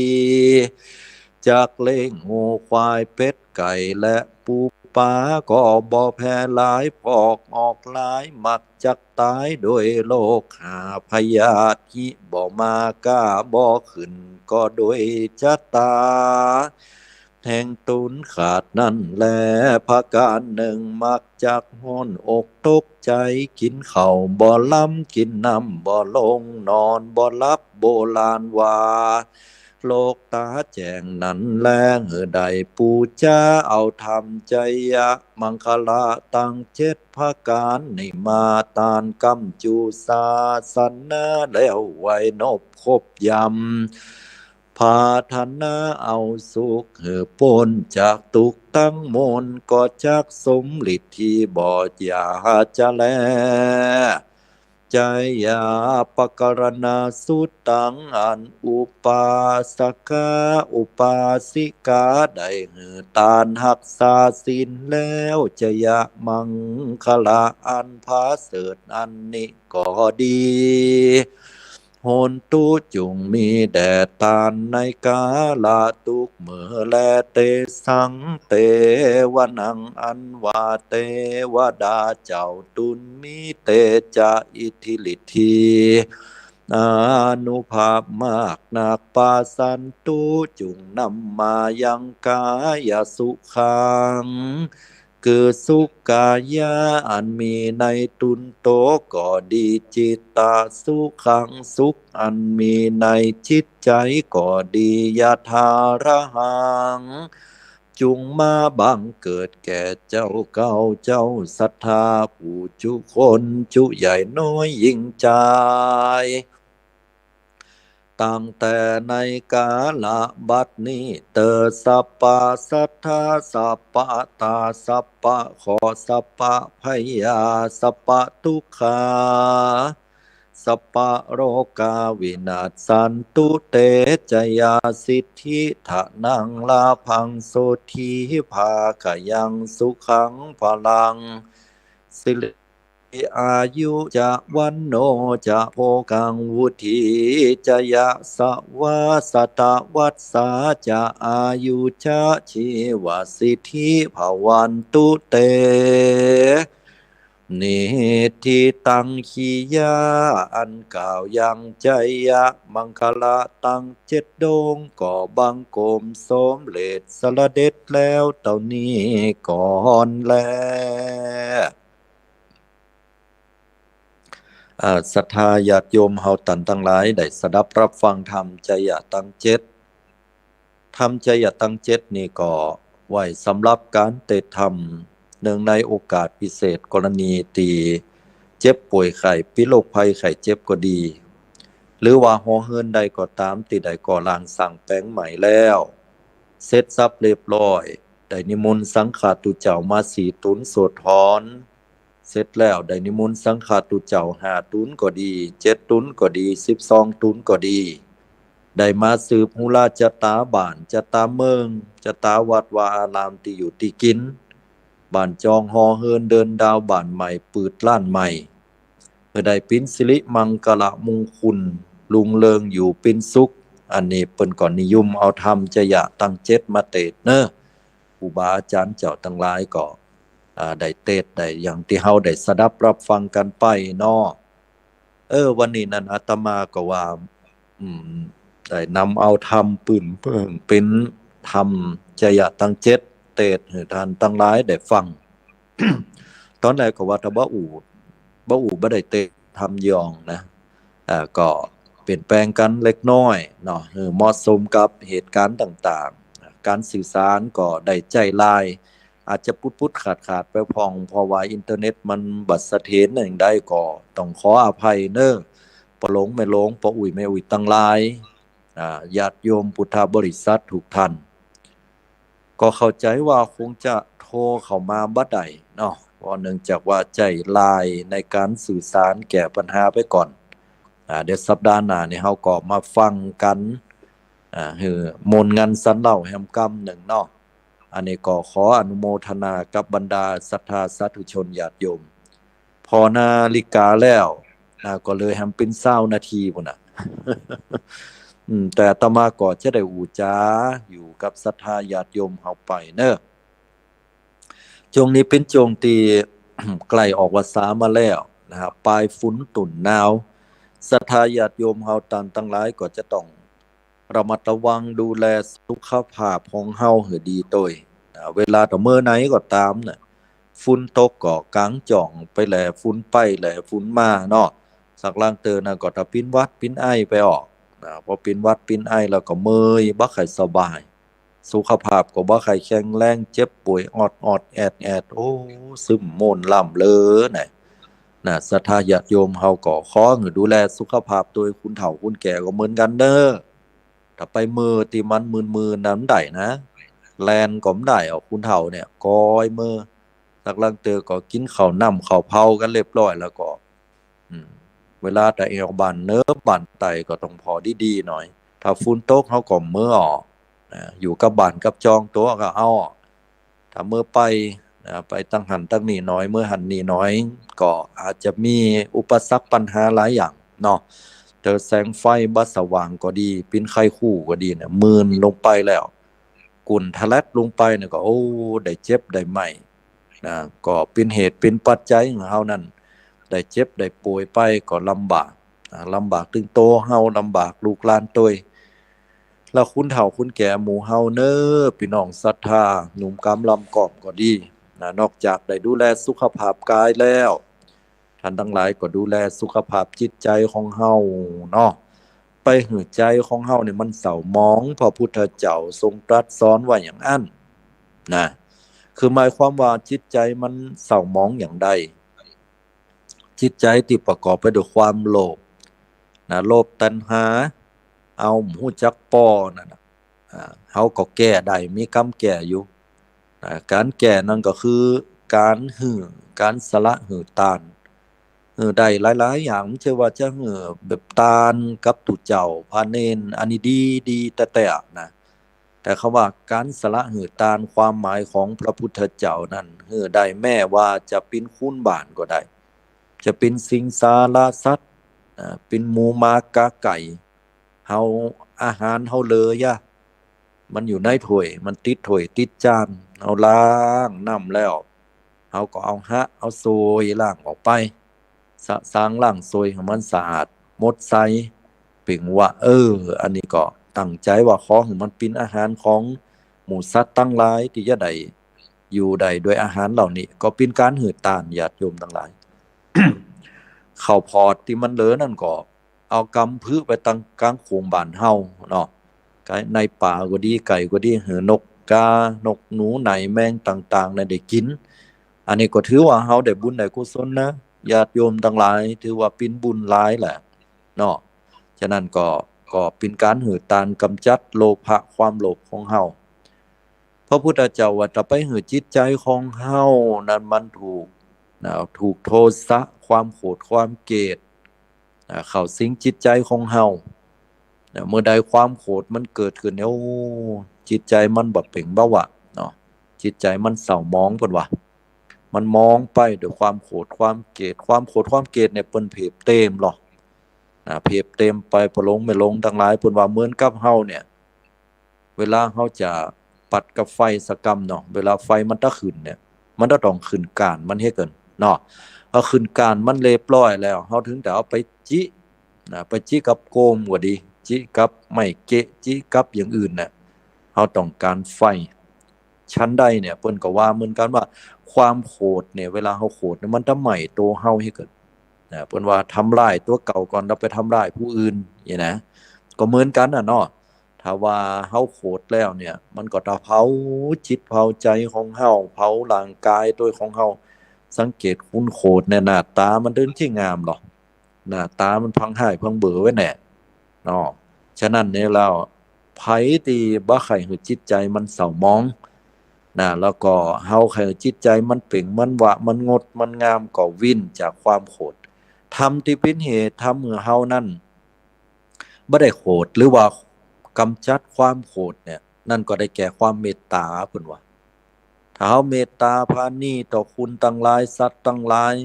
จากเลี้ยงงูควายเป็ดไก่และปูปลาก็บ่แพ้หลายพอกออกหลายมักจักตายโดยโรคหาพยาธิบ่มากล้าบ่ขึ้นก็โดยชะตาแห่งตุนขาดนั่นแลภาการหนึ่งมักจักห้อนอกตกใจกินข้าวบ่ล้ำกินน้ำบ่ลงนอนบ่หลับโบราณว่าโลกตาแจ้งนั้นแลเหือใดปูจาเอาธรรมใจยะมังคลาตั้งเจ็ดภาการในมาตานกำจูศาสนาแล้วไว้นบคบยำพาธนาเอาสุขเหือปนจากตุกตั้งมนก็จักสมฤทธิ์ที่บ่อยาจะแลใจยาปกรณาสุตังอันอุปาสกาอุปาสิกาได้หือตานหักษาสินแล้วจะยะมังคลาอันพาเสดอันนี้ก็ดีโหนตุจุงมีแดดตานในกาลาตุกเมื่อแลเตสังเตวนังอันวาเตวดาเจ้าตุนมีเตจะอิทธิฤทธีอานุภาพมากนักปาสันตุจุงนำมายังกายสุขังคือสุขกายะอันมีในตุนโตก็ดีจิตตาสุขังสุขอันมีในจิตใจก็ดียะทาระหังจุงมาบังเกิดแก่เจ้าเก่าเจ้าศรัทธาผู้จุคนจุใหญ่น้อยยิ่งใจตั้งแต่ในกาลบัดนี้เตอสัปปะสัทธาสัปปะตาสัปปะขอสัปปะพยาสัปปะทุกขาสัปปะโรกาวินาศสันตุเตจยาสิทธิทะนังลาพังโสธีภาคยังสุขังพลังสิริ อายุจะวันโนจะโภกังวุธีจะยะสวาสตวัสสาจะอายุจะชีวสิทธิภวันตุเตนิทิตังขียาอันกล่าวยังใจยะมังคละตังเจ็ดดงก่อบังกมสมเลดสละเด็จแล้วเต่านี้ก่อนแลศรัทธาญาติโยมเฮาตันทั้งหลายได้สดับรับฟังธรรมใจยะตั้งเจ็ดธรรมใจยะตั้งเจ็ดนี่ก็ไว้สำหรับการเตะธรรมเนื่องในโอกาสพิเศษกรณีตีเจ็บป่วยไข้ปิโรคภัยไข้เจ็บก็ดีหรือว่าฮอเฮินใดก็ตามที่ใดก็ลางสั่งแปลงใหม่แล้วเสร็จสับเรียบร้อยได้นิมนต์สังฆาตุเจ้ามาสีตุนสวดถอนเสร็จแล้วได้นิมนต์สังฆาตุเจ้า5ตุนก็ดี7ตุนก็ดี12ตุนก็ดีได้มาสืบหูราชตาบ้านจะตาเมืองจะตาวัดวาอารามที่อยู่ที่กินบ้านจองฮอเฮินเดินดาวบ้านใหม่ปืดล้านใหม่เมื่อได้ปินสิริมังกละมงคลลุงเลิงอยู่ปินสุขอันนี้เปิ้นก่อนนิยมเอาธรรมจะยะตั้งเจ็ดมาเตศเนอะครูบาอาจารย์เจ้าทั้งหลายก็ได้เทศได้อย่างที่เฮาได้สดับรับฟังกันไปเนาะวันนี้นั้นอาตมาก็ว่าได้นำเอาธรรมปืนเพิ่งเป็นธรรมจยะตั้งเจ็ดเทศให้ท่านทั้งหลายได้ฟัง ตอนแรกก็ว่าถ้าบ่บ่ได้เทศธรรมยองนะก็เปลี่ยนแปลงกันเล็กน้อยเนาะเหมาะสมกับเหตุการณ์ต่างๆการสื่อสารก็ได้ใจลายอาจจะพุดๆขาดๆไปพองเพราะว่าอินเทอร์เน็ตมันบัดเสถียรอย่างใดก็ต้องขออภัยเน้อปะหลงไม่หลงปะอุ้ยไม่อุ้ยตั้งหลายญาติโยมพุทธบริษัททุกท่านก็เข้าใจว่าคงจะโทรเข้ามาบ่ได้เนาะเพราะเนื่องจากว่าใจลายในการสื่อสารแก้ปัญหาไปก่อนเดี๋ยวสัปดาห์หน้านี่เฮาก็มาฟังกันมนต์งานสันเล่าแห่งกรรมหนึ่งเนาะอันนี้ก็ขออนุโมทนากับบรรดาศรัทธาสาธุชนญาติโยมพอนาฬิกาแล้วก็เลยแฮมเป็น20นาทีพุ่นน่ะ แต่อาตมาก็จะได้อูจาอยู่กับศรัทธาญาติโยมเฮาไปเนอะช่วงนี้เป็นช่วงที่ ใกล้ออกพรรษามาแล้วนะครับปลายฝนตุ่นหนาวศรัทธาญาติโยมเฮาตั้งหลายก็จะต้องระมัดระวังดูแลสุขภาพของเฮาให้ดีโดยเวลาต่อเมื่อไหนก็ตามน่ะฝุ่นตกก็กางจ่องไปแลฝุ่นไปแลฝุ่นมาเนาะสักล่างเตือนก็ถ้าปินวัดปินไอไปออกพอปินวัดปินไอแล้วก็เมยบ่ค่อยสบายสุขภาพก็บ่ค่อยแข็งแรงเจ็บป่วยออดแอดโอ้ซึมโมนล่ำเลอน่ะศรัทธาญาติโยมเฮาก็ขอให้ดูแลสุขภาพโดยคุณเฒ่าคุณแก่ก็เหมือนกันเด้อถ้าไปมือที่มันมืนๆนั้นได้นะแลนก็บ่ได้เอาคุณเฒ่าเนี่ยกอยมือสักลังเตือก็กินข้าวน้ำข้าวเผากันเรียบร้อยแล้วก็เวลาแต่เอวบ้านเนื้อบ้านไตก็ต้องพอดีๆหน่อยถ้าฝุ่นตกเฮาก็มื้อออกอยู่กับบ้านกับจองตัวก็เอาถ้ามื้อไปตั้งหันตั้งนี่น้อยมื้อหันนี่น้อยก็อาจจะมีอุปสรรคปัญหาหลายอย่างเนาะแต่แสงไฟบ่สว่างก็ดีปิ้นไข้คู่ก็ดีเนี่ยมืนลงไปแล้วกุ่นทะลักลงไปเนี่ยก็โอ้ได้เจ็บได้ไหม้ก็เป็นเหตุเป็นปัจจัยของเฮานั่นได้เจ็บได้ป่วยไปก็ลำบากถึงโตเฮาลำบากลูกหลานตัวแล้วคุณเฒ่าคุณแก่หมู่เฮาเน้อพี่น้องศรัทธาหนุ่มกำลำกอบก็ดีนอกจากได้ดูแลสุขภาพกายแล้วท่านทั้งหลายก็ดูแลสุขภาพจิตใจของเฮาเนาะไปหือใจของเฮานี่มันเศร้าหมองพระพุทธเจ้าทรงตรัสสอนไว้อย่างนั้นนะคือหมายความว่าจิตใจมันเศร้าหมองอย่างใดจิตใจที่ประกอบไปด้วยความโลภโลภตัณหาเอาหูจักป้อนั่นน่ะเฮาก็แก้ได้มีกรรมแก้อยู่การแก้นั่นก็คือการการสละตานได้หลายๆอย่างไม่ใช่ว่าจะแบบตานกับตุเจ้าพาเนนอันนี้ดีแต่นะแต่คำว่าการสละตานความหมายของพระพุทธเจ้านั้นได้แม้ว่าจะเป็นคูณบ้านก็ได้ จะเป็นสิงสารสัตว์เป็นหมูหมากาไก่เฮาอาหารเฮาเลยอะมันอยู่ในถ้วยมันติดถ้วยติดจานเฮาล้างน้ำแล้วเฮาก็เอาเอาโซยล้างออกไปสางล้างโซยให้มันสะอาดหมดใสเปิงว่าอันนี้ก็ตั้งใจว่าขอให้มันเป็นอาหารของหมูสัตว์ตั้งหลายที่จะได้อยู่ได้ด้วยอาหารเหล่านี้ก็เป็นการหือตานญาติโยมทั้งหลาย ข้าวพอดที่มันเหลือนั่นก็เอากำพืชไปตั้งกลางโขงบ้านเฮาเนาะไก่ในป่าก็ดีไก่ก็ดีเหือนกกานกหนูไหนแมงต่างๆได้กินอันนี้ก็ถือว่าเฮาได้บุญได้กุศลนะญาติโยมทั้งหลายถือว่าเป็นบุญหลายแหละเนาะฉะนั้นก็เป็นการหือตานกำจัดโลภะความโลภของเฮาพระพุทธเจ้าว่าจะไปหือจิตใจของเฮานั้นมันถูกโทสะความโกรธความเกลียดเข้าสิงจิตใจของเฮาเมื่อใดความโกรธมันเกิดขึ้นเนี่ยจิตใจมันบ่เป่งบ่วะเนาะจิตใจมันเศร้าหมองเพิ่นว่ามันมองไปด้วยความโกรธความเกลียดความโกรธความเกลียดเนี่ยเปิ้นเพบเต็มหรอกเพบเต็มไปบ่ลงไม่ลงทั้งหลายเพิ่นว่าเหมือนกับเฮาเนี่ยเวลาเฮาจะปัดกับไฟสกรรมเนาะเวลาไฟมันตะขึ้นเนี่ยมันต้องขึ้นก้านมันเฮ็ดเกินเนาะเอาขึ้นก้านมันเรียบร้อยแล้วเฮาถึงแต่เอาไปจิไปจิกับโกมก็ดีจิกับไม้เกะจิกับอย่างอื่นน่ะเฮาต้องการไฟชั้นใดเนี่ยเพิ่นก็ว่าเหมือนกันว่าความโกรธเนี่ยเวลาเฮาโกรธเนี่ยมันทำไหม้ตัวเฮาให้เกิดเพิ่นว่าทำลายตัวเก่าก่อนแล้วไปทำลายผู้อื่นอย่างนะก็เหมือนกันน่ะเนาะถ้าว่าเฮาโกรธแล้วเนี่ยมันก็จะเผาจิตเผาใจของเฮาเผาร่างกายตัวของเฮาสังเกตคุณโกรธเนี่ยหน้าตามันเดินที่งามหรอกหน้าตามันพังห้ายพังเบอไว้แน่เนาะฉะนั้นเนี่ยเราไผที่บ่ให้ให้จิตใจมันเศร้าหมองแล้วก็เฮาให้จิตใจมันเปล่งมันวะมันงดมันงามก็วินจากความโกรธทำที่เป็นเหตุทำให้เฮานั้นบ่ได้โกรธหรือว่ากำจัดความโกรธเนี่ยนั่นก็ได้แก่ความเมตตาเพิ่นว่าถ้าเฮาเมตตาปราณีต่อคุณทั้งหลายสัตว์ทั้งหลาย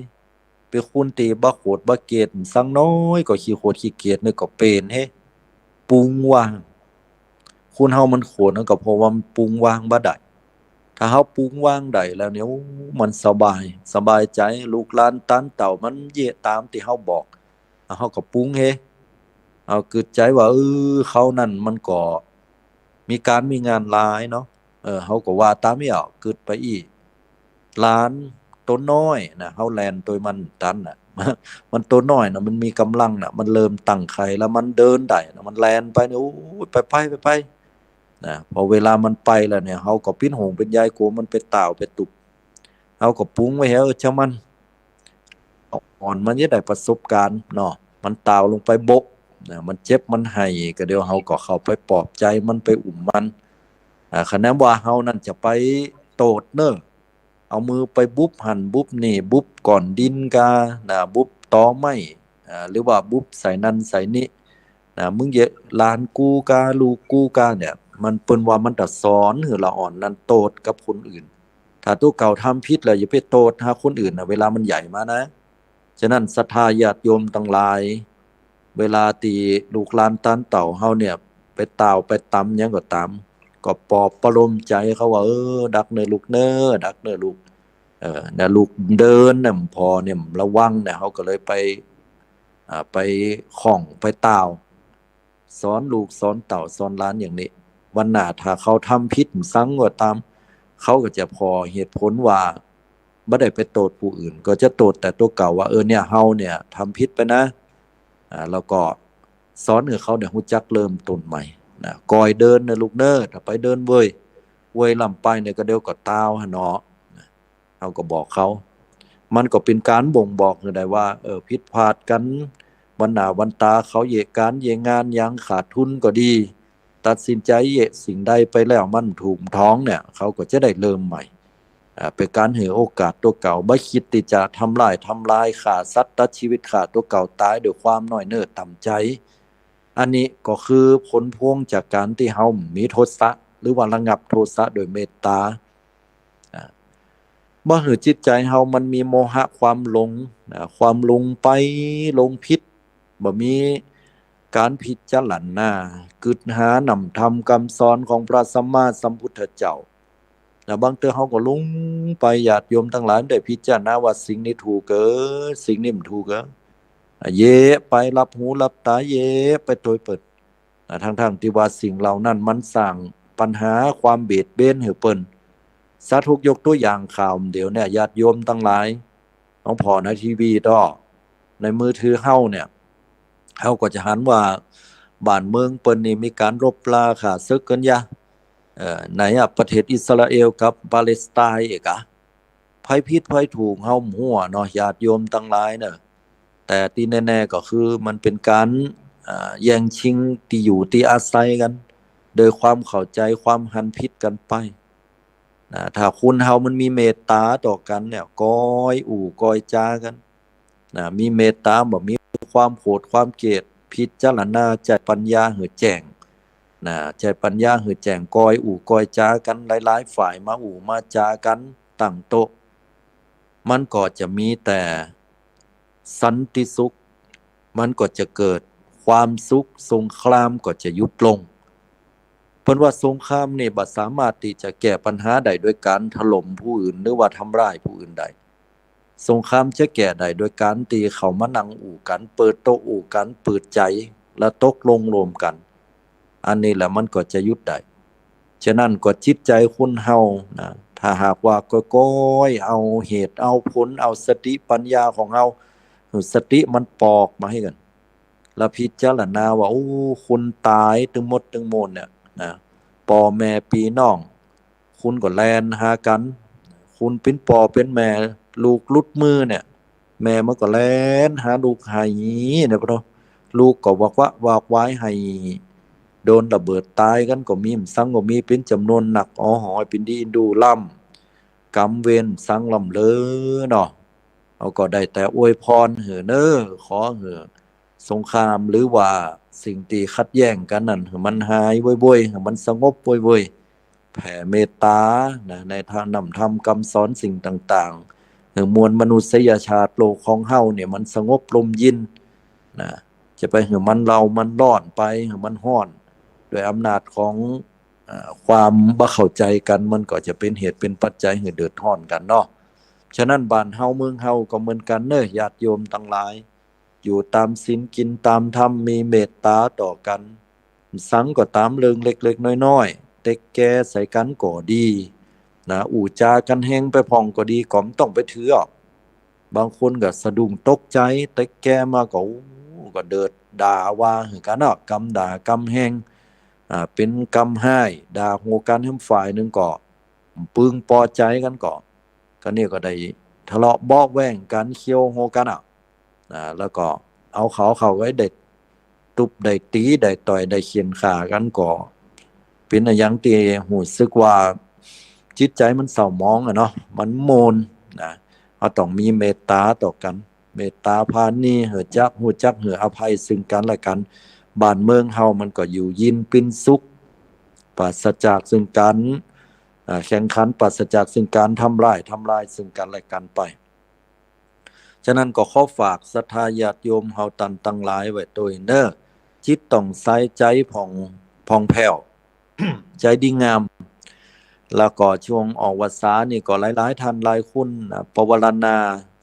เป็นคุณที่บ่โกรธบ่เกลียดสักน้อยก็ขี้โกรธขี้เกลียดนี่ก็เป็นเฮ้ปรุงวางคุณเฮามันโกรธนั่นก็เพราะว่ามันปรุงวางบ่ได้ถ้าเฮาปรุงวางได้แล้วเนี่ยมันสบายใจลูกหลานตานเต่ามันเยะตามที่เฮาบอกเฮาก็ปรุงเฮเอากึดใจว่าเขานั่นมันก็มีการมีงานหลายเนาะเขาก็ว่าตามไม่เอากึดไปอีกล้านตัวน้อยนะเขาแลนตัวมันตันน่ะมันตัวน้อยนะมันมีกำลังน่ะมันเริ่มตั้งไข่แล้วมันเดินได้นะมันแลนไปเนี่ยโอ้ยไปนะพอเวลามันไปแล้วเนี่ยเขาก็ปิ้นหงเป็นใยกลัวมันไปต่าวไปตุบเขาก็ปรุงไว้ให้ช่างมันอ่อนมันจะได้ประสบการณ์เนาะมันต่าวลงไปบกมันเจ็บมันให้ก็เดี๋ยวเฮาก็เข้าไปปลอบใจมันไปอุ่มมันคะแนนว่าเฮานั่นจะไปโตดเน้อเอามือไปบุบหันบุบนี่บุบก่อนดินกาบุบตอไม้หรือว่าบุบใส่นั่นใส่นี่มึงอย่าหลานกูกาลูกกูกาเนี่ยมันเปิ้นว่ามันจะสอนให้ละอ่อนนั่นโตดกับคนอื่นถ้าตัวเก่าทำผิดแล้วอย่าไปโตดหาคนอื่นเวลามันใหญ่มานะฉะนั้นศรัทธาญาติโยมทั้งหลายเวลาตีลูกหลานตานเต่าเฮาเนี่ยไปเต่าไปตำหยังก็ตามก็ปลอบประโลมใจเขาว่าดักเนอลูกเนอดักเนอลูกเนี่ยลูกเดินเนี่ยพอเนี่ยระวังเนี่ยเขาก็เลยไปข้องไปเต่าสอนลูกสอนเต่าสอนหล้านอย่างนี้วันหน้าถ้าเขาทำผิดซังก็ตามเขาก็จะพอเหตุผลว่าไม่ได้ไปโทษผู้อื่นก็จะโทษแต่ตัวเก่าว่าเนี่ยเฮาเนี่ยทำผิดไปนะแล้วก็สอนให้เขาเนี่ยรู้จักเริ่มต้นใหม่ก่อยเดินนะลูกเน้อถ้าไปเดินเว้ยลำไปเนี่ยก็เดี๋ยวก็ตาวหะเนาะเราก็บอกเขามันก็เป็นการบ่งบอกได้ว่าผิดพลาดกันวันหน้าวันตาเขาเหยการเหยงานยังขาดทุนก็ดีตัดสินใจเหยสิ่งใดไปแล้วมันถูกท้องเนี่ยเขาก็จะได้เริ่มใหม่เป็นการให้โอกาสตัวเก่าไม่คิดที่จะทำลายฆ่าสัตว์ตัดชีวิตฆ่าตัวเก่าตายด้วยความน้อยเนื้อต่ำใจอันนี้ก็คือผลพวงจากการที่เฮามีโทสะหรือว่าระงับโทสะโดยเมตตา บ่ให้จิตใจเฮามันมีโมหะความหลงความหลงไปหลงผิดบ่มีการพิจารณากึศหานำธรรมคำสอนของพระสัมมาสัมพุทธเจ้าแล้วบางเทื่อเฮาก็หลงไปญาติโยมทั้งหลายได้พิจารณาว่าสิ่งนี้ถูกสิ่งนี้มันถูกเย่ไปรับหูรับตาเย่ไปโดยเปิดทั้งที่ว่าสิ่งเหล่านั้นมันสร้างปัญหาความเบียดเบียนให้เปิ้นสาธุยกตัวอย่างข่าวเดี๋ยวเนี่ยญาติโยมทั้งหลายน้องพ่อในทีวีดอในมือถือเฮาเนี่ยเฮาก็จะหันว่าบ้านเมืองเปิ้นนี่มีการรบราฆ่าศึกกันยะไหนประเทศอิสราเอลกับปาเลสไตน์อีกภัยพิษภัยถูกเฮาหัวเนาะญาติโยมทั้งหลายเนาะแต่ที่แน่ๆก็คือมันเป็นการแย่งชิงที่อยู่ที่อาศัยกันโดยความเข้าใจความหันผิดกันไปถ้าคุณเฮามันมีเมตตาต่อกันเนี่ยก้อยก้อยจากันมีเมตตาบ่มีความโกรธความเกลียดพิจารณาใจปัญญาหือแจ้งใจปัญญาหือแจ้งก้อยก้อยจากันหลายๆฝ่ายมามาจากันตั้งโต๊ะมันก็จะมีแต่สันติสุขมันก็จะเกิดความสุขสงครามก็จะยุบลงเพราะว่าสงครามนี่บ่สามารถที่จะแก้ปัญหาใดด้วยการถล่มผู้อื่นหรือว่าทำร้ายผู้อื่นใดสงครามจะแก้ได้โดยการตีเข้ามานั่งกันเปิดโต๊ะกันเปิดใจและตกลงรวมกันอันนี้แหละมันก็จะยุดได้ฉะนั้นก็จิตใจคุณเฮาถ้าหากว่าก้อยเอาเหตุเอาผลเอาสติปัญญาของเฮาสติมันปอกมาให้กันแล้วพิจารณาว่าคุณตายถึงหมดถึงโมนเนี่ยพ่อแม่พี่น้องคุณก็แลนหากันคุณเป็นพ่อเป็นแม่ลูกลุดมือเนี่ยแม่มันก็แลนหาลูกให้เนี่ยพ่อลูกก็บอกว่าวากไว้ให้โดนระเบิดตายกันก็มีสังก็มีเป็นจำนวนหนักหอยเป็นดีดูล่ำกำเวนสังลำเลอเนาะเอาก็ได้แต่อวยพรเหือเนอขอเหือสงครามหรือว่าสิ่งที่ขัดแย้งกันนั่นมันหายบ่อยๆมันสงบบ่อยๆแผ่เมตตาในทางนำธรรมคำสอนสิ่งต่างๆมวลมนุษยชาติโลกของเฮาเนี่ยมันสงบลมเย็นจะไปมันมันร้อนไปมันร้อนด้วยอำนาจของความบ่เข้าใจกันมันก็จะเป็นเหตุเป็นปัจจัยให้เดือดร้อนกันเนาะฉะนั้นบ้านเฮาเมืองเฮาก็เหมือนกันเน้อญาติโยมทั้งหลายอยู่ตามศีลกินตามธรรมมีเมตตาต่อกันสังก็ตามเรื่องเล็กๆน้อยๆเต็กแก่ใส่กันก็ดีจากันแฮงไปพองก็ดีก็ไม่ต้องไปถือบางคนก็สะดุ้งตกใจเต็กแก่มาก็เดิดด่าว่าหือกันเนาะกำด่ากำแฮงเป็นกำให้ด่าโหกันให้ฝ่ายนึงก็ปึงพอใจกันก็นี่ก็ได้ทะเลาะเบาะแว้งกันเคี่ยวโหกันแล้วก็เอาเขาไว้ได้ตุบได้ตีได้ต่อยได้เขียนขากันก็เป็นอย่างที่หูสึกว่าจิตใจมันเศร้าหมองเนาะมันโมนเราต้องมีเมตตาต่อกันเมตตาพานี่หูจักเหืออภัยซึ่งกันและกันบ้านเมืองเฮามันก็อยู่ยินเป็นสุขปราศจากซึ่งการแข่งขันปราศจากซึ่งการทำลายซึ่งกันและกันไปฉะนั้นก็ขอฝากศรัทธาญาติโยมเฮาตั้งหลายไว้โดยเด้อจิตต้องใส่ใจผ่องแผ้ว ใจดีงามแล้วก็ช่วงออกพรรษานี่ก็หลายๆท่านหลายคนปวารณา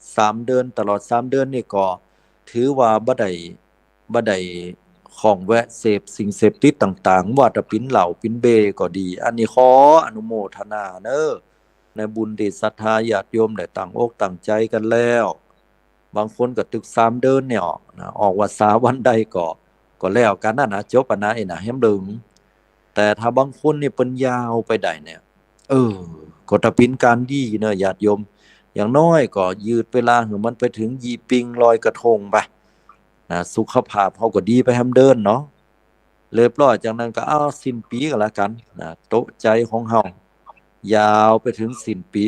3เดือนตลอด3เดือนนี่ก็ถือว่าบ่ได้ของแวะเสพสิ่งเสพติดต่างๆว่าจะเป็นเหล้าเป็นเบก็ดีอันนี้ขออนุโมทนาเด้อในบุญที่ศรัทธาญาติโยมได้ตั้งอกตั้งใจกันแล้วบางคนก็ตึก3เดือนเนี่ยออกพรรษาวันใดก็แล้วกันนะจบนะแฮมดึงแต่ถ้าบางคนนี่เปิ้นยาวไปได้เนี่ยก็ถ้าเป็นการดีเนอะญาติโยมอย่างน้อยก็ยืดเวลาให้มันไปถึงยี่ปิงลอยกระทงไปสุขภาพเฮาก็ดีไปแฮมเดินเนาะเรียบร้อยจากนั้นก็สิ้นปีก็แล้วกันโตะใจของเฮายาวไปถึงสิ้นปี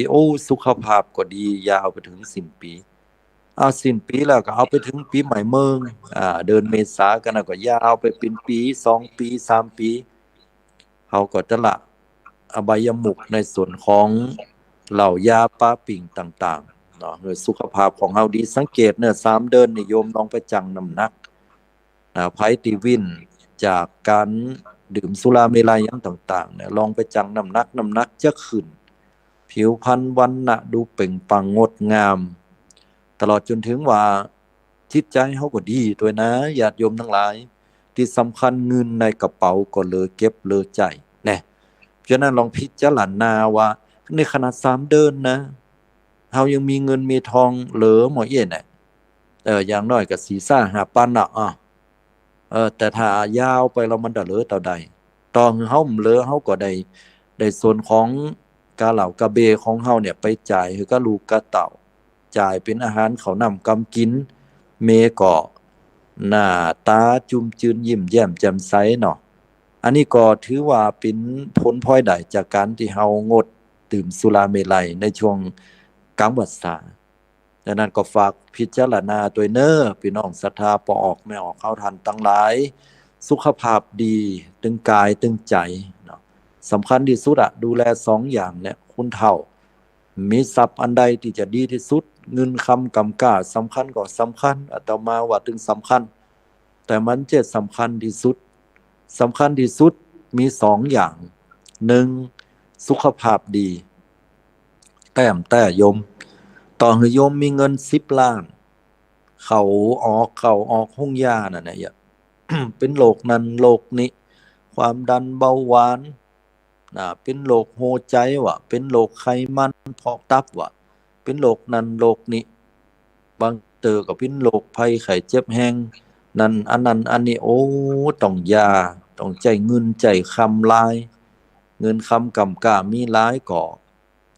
สุขภาพก็ดียาวไปถึงสิ้นปีสิ้นปีแล้วก็เอาไปถึงปีใหม่เมืองเดือนเมษากันก็ยาวไปเป็นปี2ปี3ปีเฮาก็จะละอบายมุขในส่วนของ เหล่ายาปลาปิ่งต่างๆเนาะเพื่อสุขภาพของเฮาดีสังเกตเนี่ย3 เดือนนิยมลองไปจังน้ำหนักไผตีวินจากการดื่มสุราเมลัยอย่างต่างๆเนี่ยลองไปจังน้ำหนักจะขึ้นผิวพรรณวรรณะดูเปล่งปลั่งงดงามตลอดจนถึงว่าจิตใจเฮาก็ดีด้วยนะญาติโยมทั้งหลายที่สำคัญเงินในกระเป๋าก็เหลือเก็บเหลือใจแน่ฉะนั้นลองพิจารณาว่าในขนาด3 เดือนนะเฮายังมีเงินมีทองเหลือหมอเอี้ยน่ะอย่างน้อยก็4-5 ปันน่ะแต่ถ้ายาวไปแล้วมันจะเหลือเท่าใดตอนเฮาเหลือเฮาก็ได้ส่วนของกาเหล่ากะเบของเฮาเนี่ยไปจ่ายคือก็ลูกกะเต่าจ่ายเป็นอาหารเขาวนำกำกินเมก็หน้าตาจุ่มจืนยิ้มแย้มแจ่มใสเนาะอันนี้ก็ถือว่าเป็นผลพลอยได้จากการที่เฮางดดื่มสุราเมลัยในช่วงกลางพรรษาดังนั้นก็ฝากพิจารณาตัวเน้อพี่น้องศรัทธาปอออกไม่ออกเข้าทันตั้งหลายสุขภาพดีตึงกายตึงใจเนาะสำคัญที่สุดอะดูแล2 อย่างเนี่ยคุณเฒ่ามีทรัพย์อันใดที่จะดีที่สุดเงินคำกำกาสำคัญก็สำคัญอาตมาว่าถึงสำคัญแต่มันจะสำคัญที่สุดมี2 อย่าง1สุขภาพดีแต่โยมต่อให้โยมมีเงิน10 ล้านเขาออกห้องยาน่ะเนี่ย เป็นโรคนั้นโรคนี้ความดันเบาหวานเป็นโรคหัวใจว่ะเป็นโรคไขมันพอกตับว่ะเป็นโรคนั้นโรคนี้บางก็เป็นโรคภัยไข้เจ็บแห้งนั้นอันนี้โอ้ต้องยาต้องใจเงินใจคำหลายเงินคำกำกามีหลายก่อ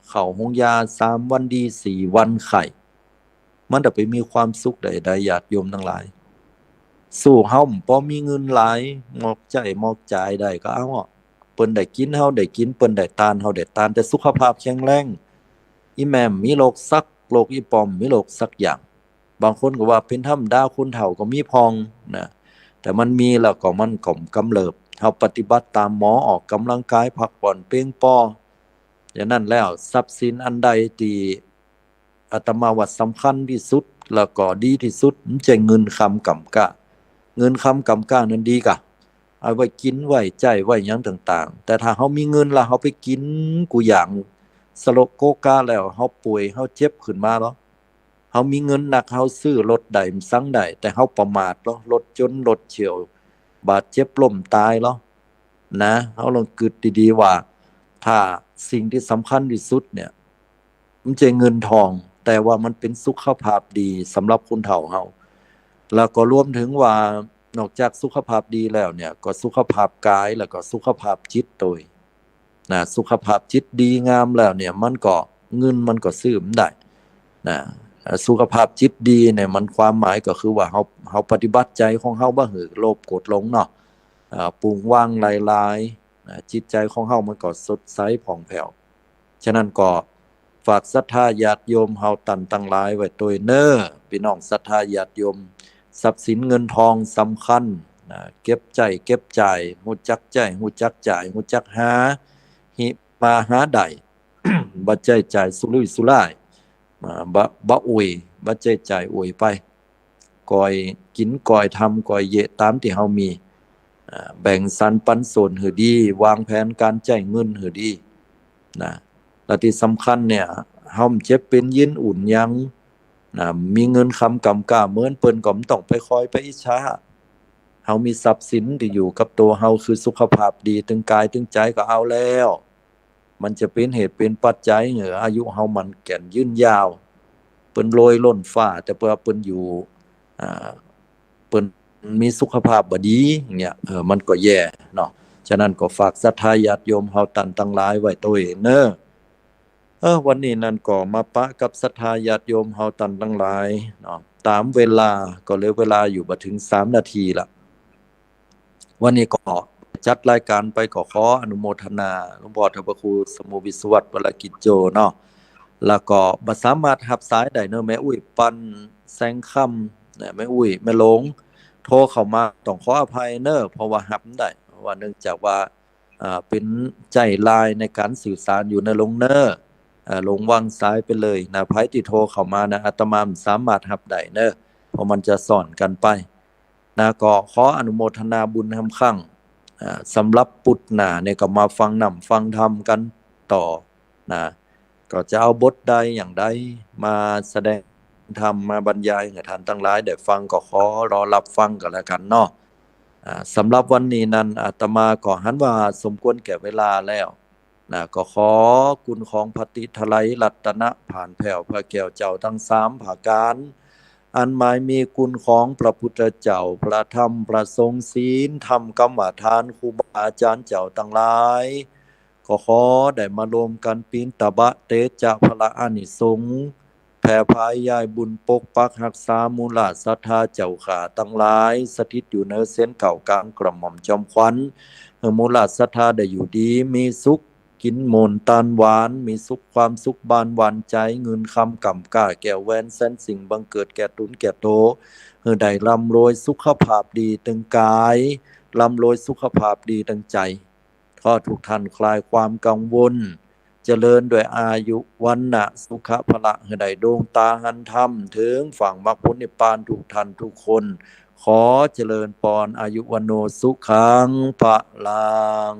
เข้าห้องยา3 วันดี4 วันไข้มันจะไปมีความสุขใดๆญาติโยมทั้งหลาย สู้เฮาบ่มีเงินหลายมอกใจมอกจ่ายได้ก็เอาอะเปิ้นได้กินเฮาได้กินเปิ้นได้ตานเฮาได้ตานแต่สุขภาพแข็งแรงอีแม่มมีโรคซักโรคอีปอมมีโรคซักอย่างบางคนก็ว่าเป็นธรรมดาคนเฒ่าก็มีพองนะแต่มันมีแล้วก็มันก็กำเริบเฮาปฏิบัติตามหมอออกกำลังกายพักผ่อนเพียงพออย่างนั้นแล้วทรัพย์สินอันใดที่อาตมาว่าสำคัญที่สุดแล้วก็ดีที่สุดมันจะเงินคำกำกะ เงินคำกำก้างนั้นดีกะเอาไว้กินไว้ใจไว้หยังต่างๆแต่ถ้าเขามีเงินแล้วเขาไปกินกูอย่างสโลโกกาแล้วเขาป่วยเขาเจ็บขึ้นมาแล้วเขามีเงินหนักเขาซื้อรถได้สั่งได้แต่เขาประมาทแล้วรถจนรถเฉี่ยวบาดเจ็บล้มตายแล้วนะเขาลองคิดดีๆว่าถ้าสิ่งที่สำคัญที่สุดเนี่ยมันจะเงินทองแต่ว่ามันเป็นสุขภาพดีสำหรับคนเฒ่าเฮา แล้วก็รวมถึงว่านอกจากสุขภาพดีแล้วเนี่ยก็สุขภาพกายแล้วก็สุขภาพจิตโดยสุขภาพจิตดีงามแล้วเนี่ยมันก็เงินมันก็ซื้อมันได้นะสุขภาพจิตดีเนี่ยมันความหมายก็คือว่าเฮาปฏิบัติใจของเฮาบ่หือโลภโกรธหลงเนาะปรุงว่างลายๆจิตใจของเฮามันก็สดใสผ่องแผ้วฉะนั้นก็ฝากศรัทธาญาติโยมเฮาตั้งหลายไว้โดยเน้อพี่น้องศรัทธาญาติโยม ทรัพย์สินเงินทองสำคัญเก็บใจเก็บจ่ายหูจักใจหูจักจ่ายหูจักหาหิมาหาได้ บัดใจจ่ายสุรุ่ยสุร่ายบะอวยบัดใจจ่ายอวยไปก่อยกินก่อยทำก่อยเยะตามที่เฮามีแบ่งสรรปันส่วนหือดีวางแผนการจ่ายเงินหือดีนะและที่สำคัญเนี่ยเฮาเจ็บเป็นยินอุ่นยังมีเงินคำกำกาเหมือนเปิ้นก็บ่ต้องไปคอยไปอิจฉาเฮามีทรัพย์สินที่อยู่กับตัวเฮาคือสุขภาพดีถึงกายถึงใจก็เอาแล้วมันจะเป็นเหตุเป็นปัจจัยให้อายุเฮามันแก่นยืนยาวเปิ้นโรยล้นฟ้าแต่เปิ้นอยู่อ่าเปิ้นมีสุขภาพบ่ดีอย่างเงี้ยมันก็แย่เนาะฉะนั้นก็ฝากศรัทธาญาติโยมเฮาตั้งหลายไว้ตัวเองเน้อ วันนี้นั่นก็มาปะกับศรัทธาญาติโยมเฮาตันทั้งหลายเนาะตามเวลาก็เหลือเวลาอยู่บ่ถึง3 นาทีละวันนี้ก็จัดรายการไปก็ขออนุโมทนาหลวงพ่อธรรมครูสมุวิสวัสดิ์วรกิจโจเนาะแล้วก็บ่สามารถรับสายได้เนาะแม่อุ้ยปันแสงค่ำแม่อุ้ยแม่หลงโทรเข้ามาต้องขออภัยเน้อเพราะว่ารับบ่ได้เพราะว่าเนื่องจากว่าเป็นใจลายในการสื่อสารอยู่ในลงเน้อ ลงวางซ้ายไปเลยนะไผที่โทรเข้ามานะอาตมาสามารถรับได้เนอะเพราะมันจะสอนกันไปนะก็ขออนุโมทนาบุญคำข้างสำหรับปุตหนาเนี่ยก็มาฟังนำฟังธรรมกันต่อนะก็จะเอาบทใดอย่างใดมาแสดงธรรมมาบรรยายให้ท่านทั้งหลายได้ฟังก็ขอรอรับฟังกันแล้วกันเนาะสำหรับวันนี้นั้นอาตมาก็หันว่าสมควรแก่เวลาแล้วนะก็ขอคุณของปฏิทไลยรัตนะผ่านแผ่วพระแก้วเจ้าทั้งสามภาการอันหมายมีคุณของพระพุทธเจ้าพระธรรมพระสงฆ์ศีลธรรมกรรมฐานครูบาอาจารย์เจ้าทั้งหลายก็ขอได้มารวมกันปีนตบะเตจะพระอานิสงส์แผ่ภายยายบุญปกปักรักษามูลศรัทธาเจ้าขาทั้งหลายสถิตอยู่ในเส้นเก่ากลางกระหม่อมจอมขวัญมูลศรัทธาได้อยู่ดีมีสุขกินมนตานหวานมีสุขความสุขบานหวานใจเงินคำกำก้าแก้วแหวนแสนสิ่งบังเกิดแก่ตุนแก่โตได้ร่ำรวยสุขภาพดีตั้งกายร่ำรวยสุขภาพดีตั้งใจขอทุกท่านคลายความกังวลเจริญด้วยอายุวันนะสุขภละให้ได้ดวงตาหันธรรมถึงฝั่งมรรคผลนิพพานทุกท่านทุกคนขอเจริญปอนอายุวโนสุขังพลัง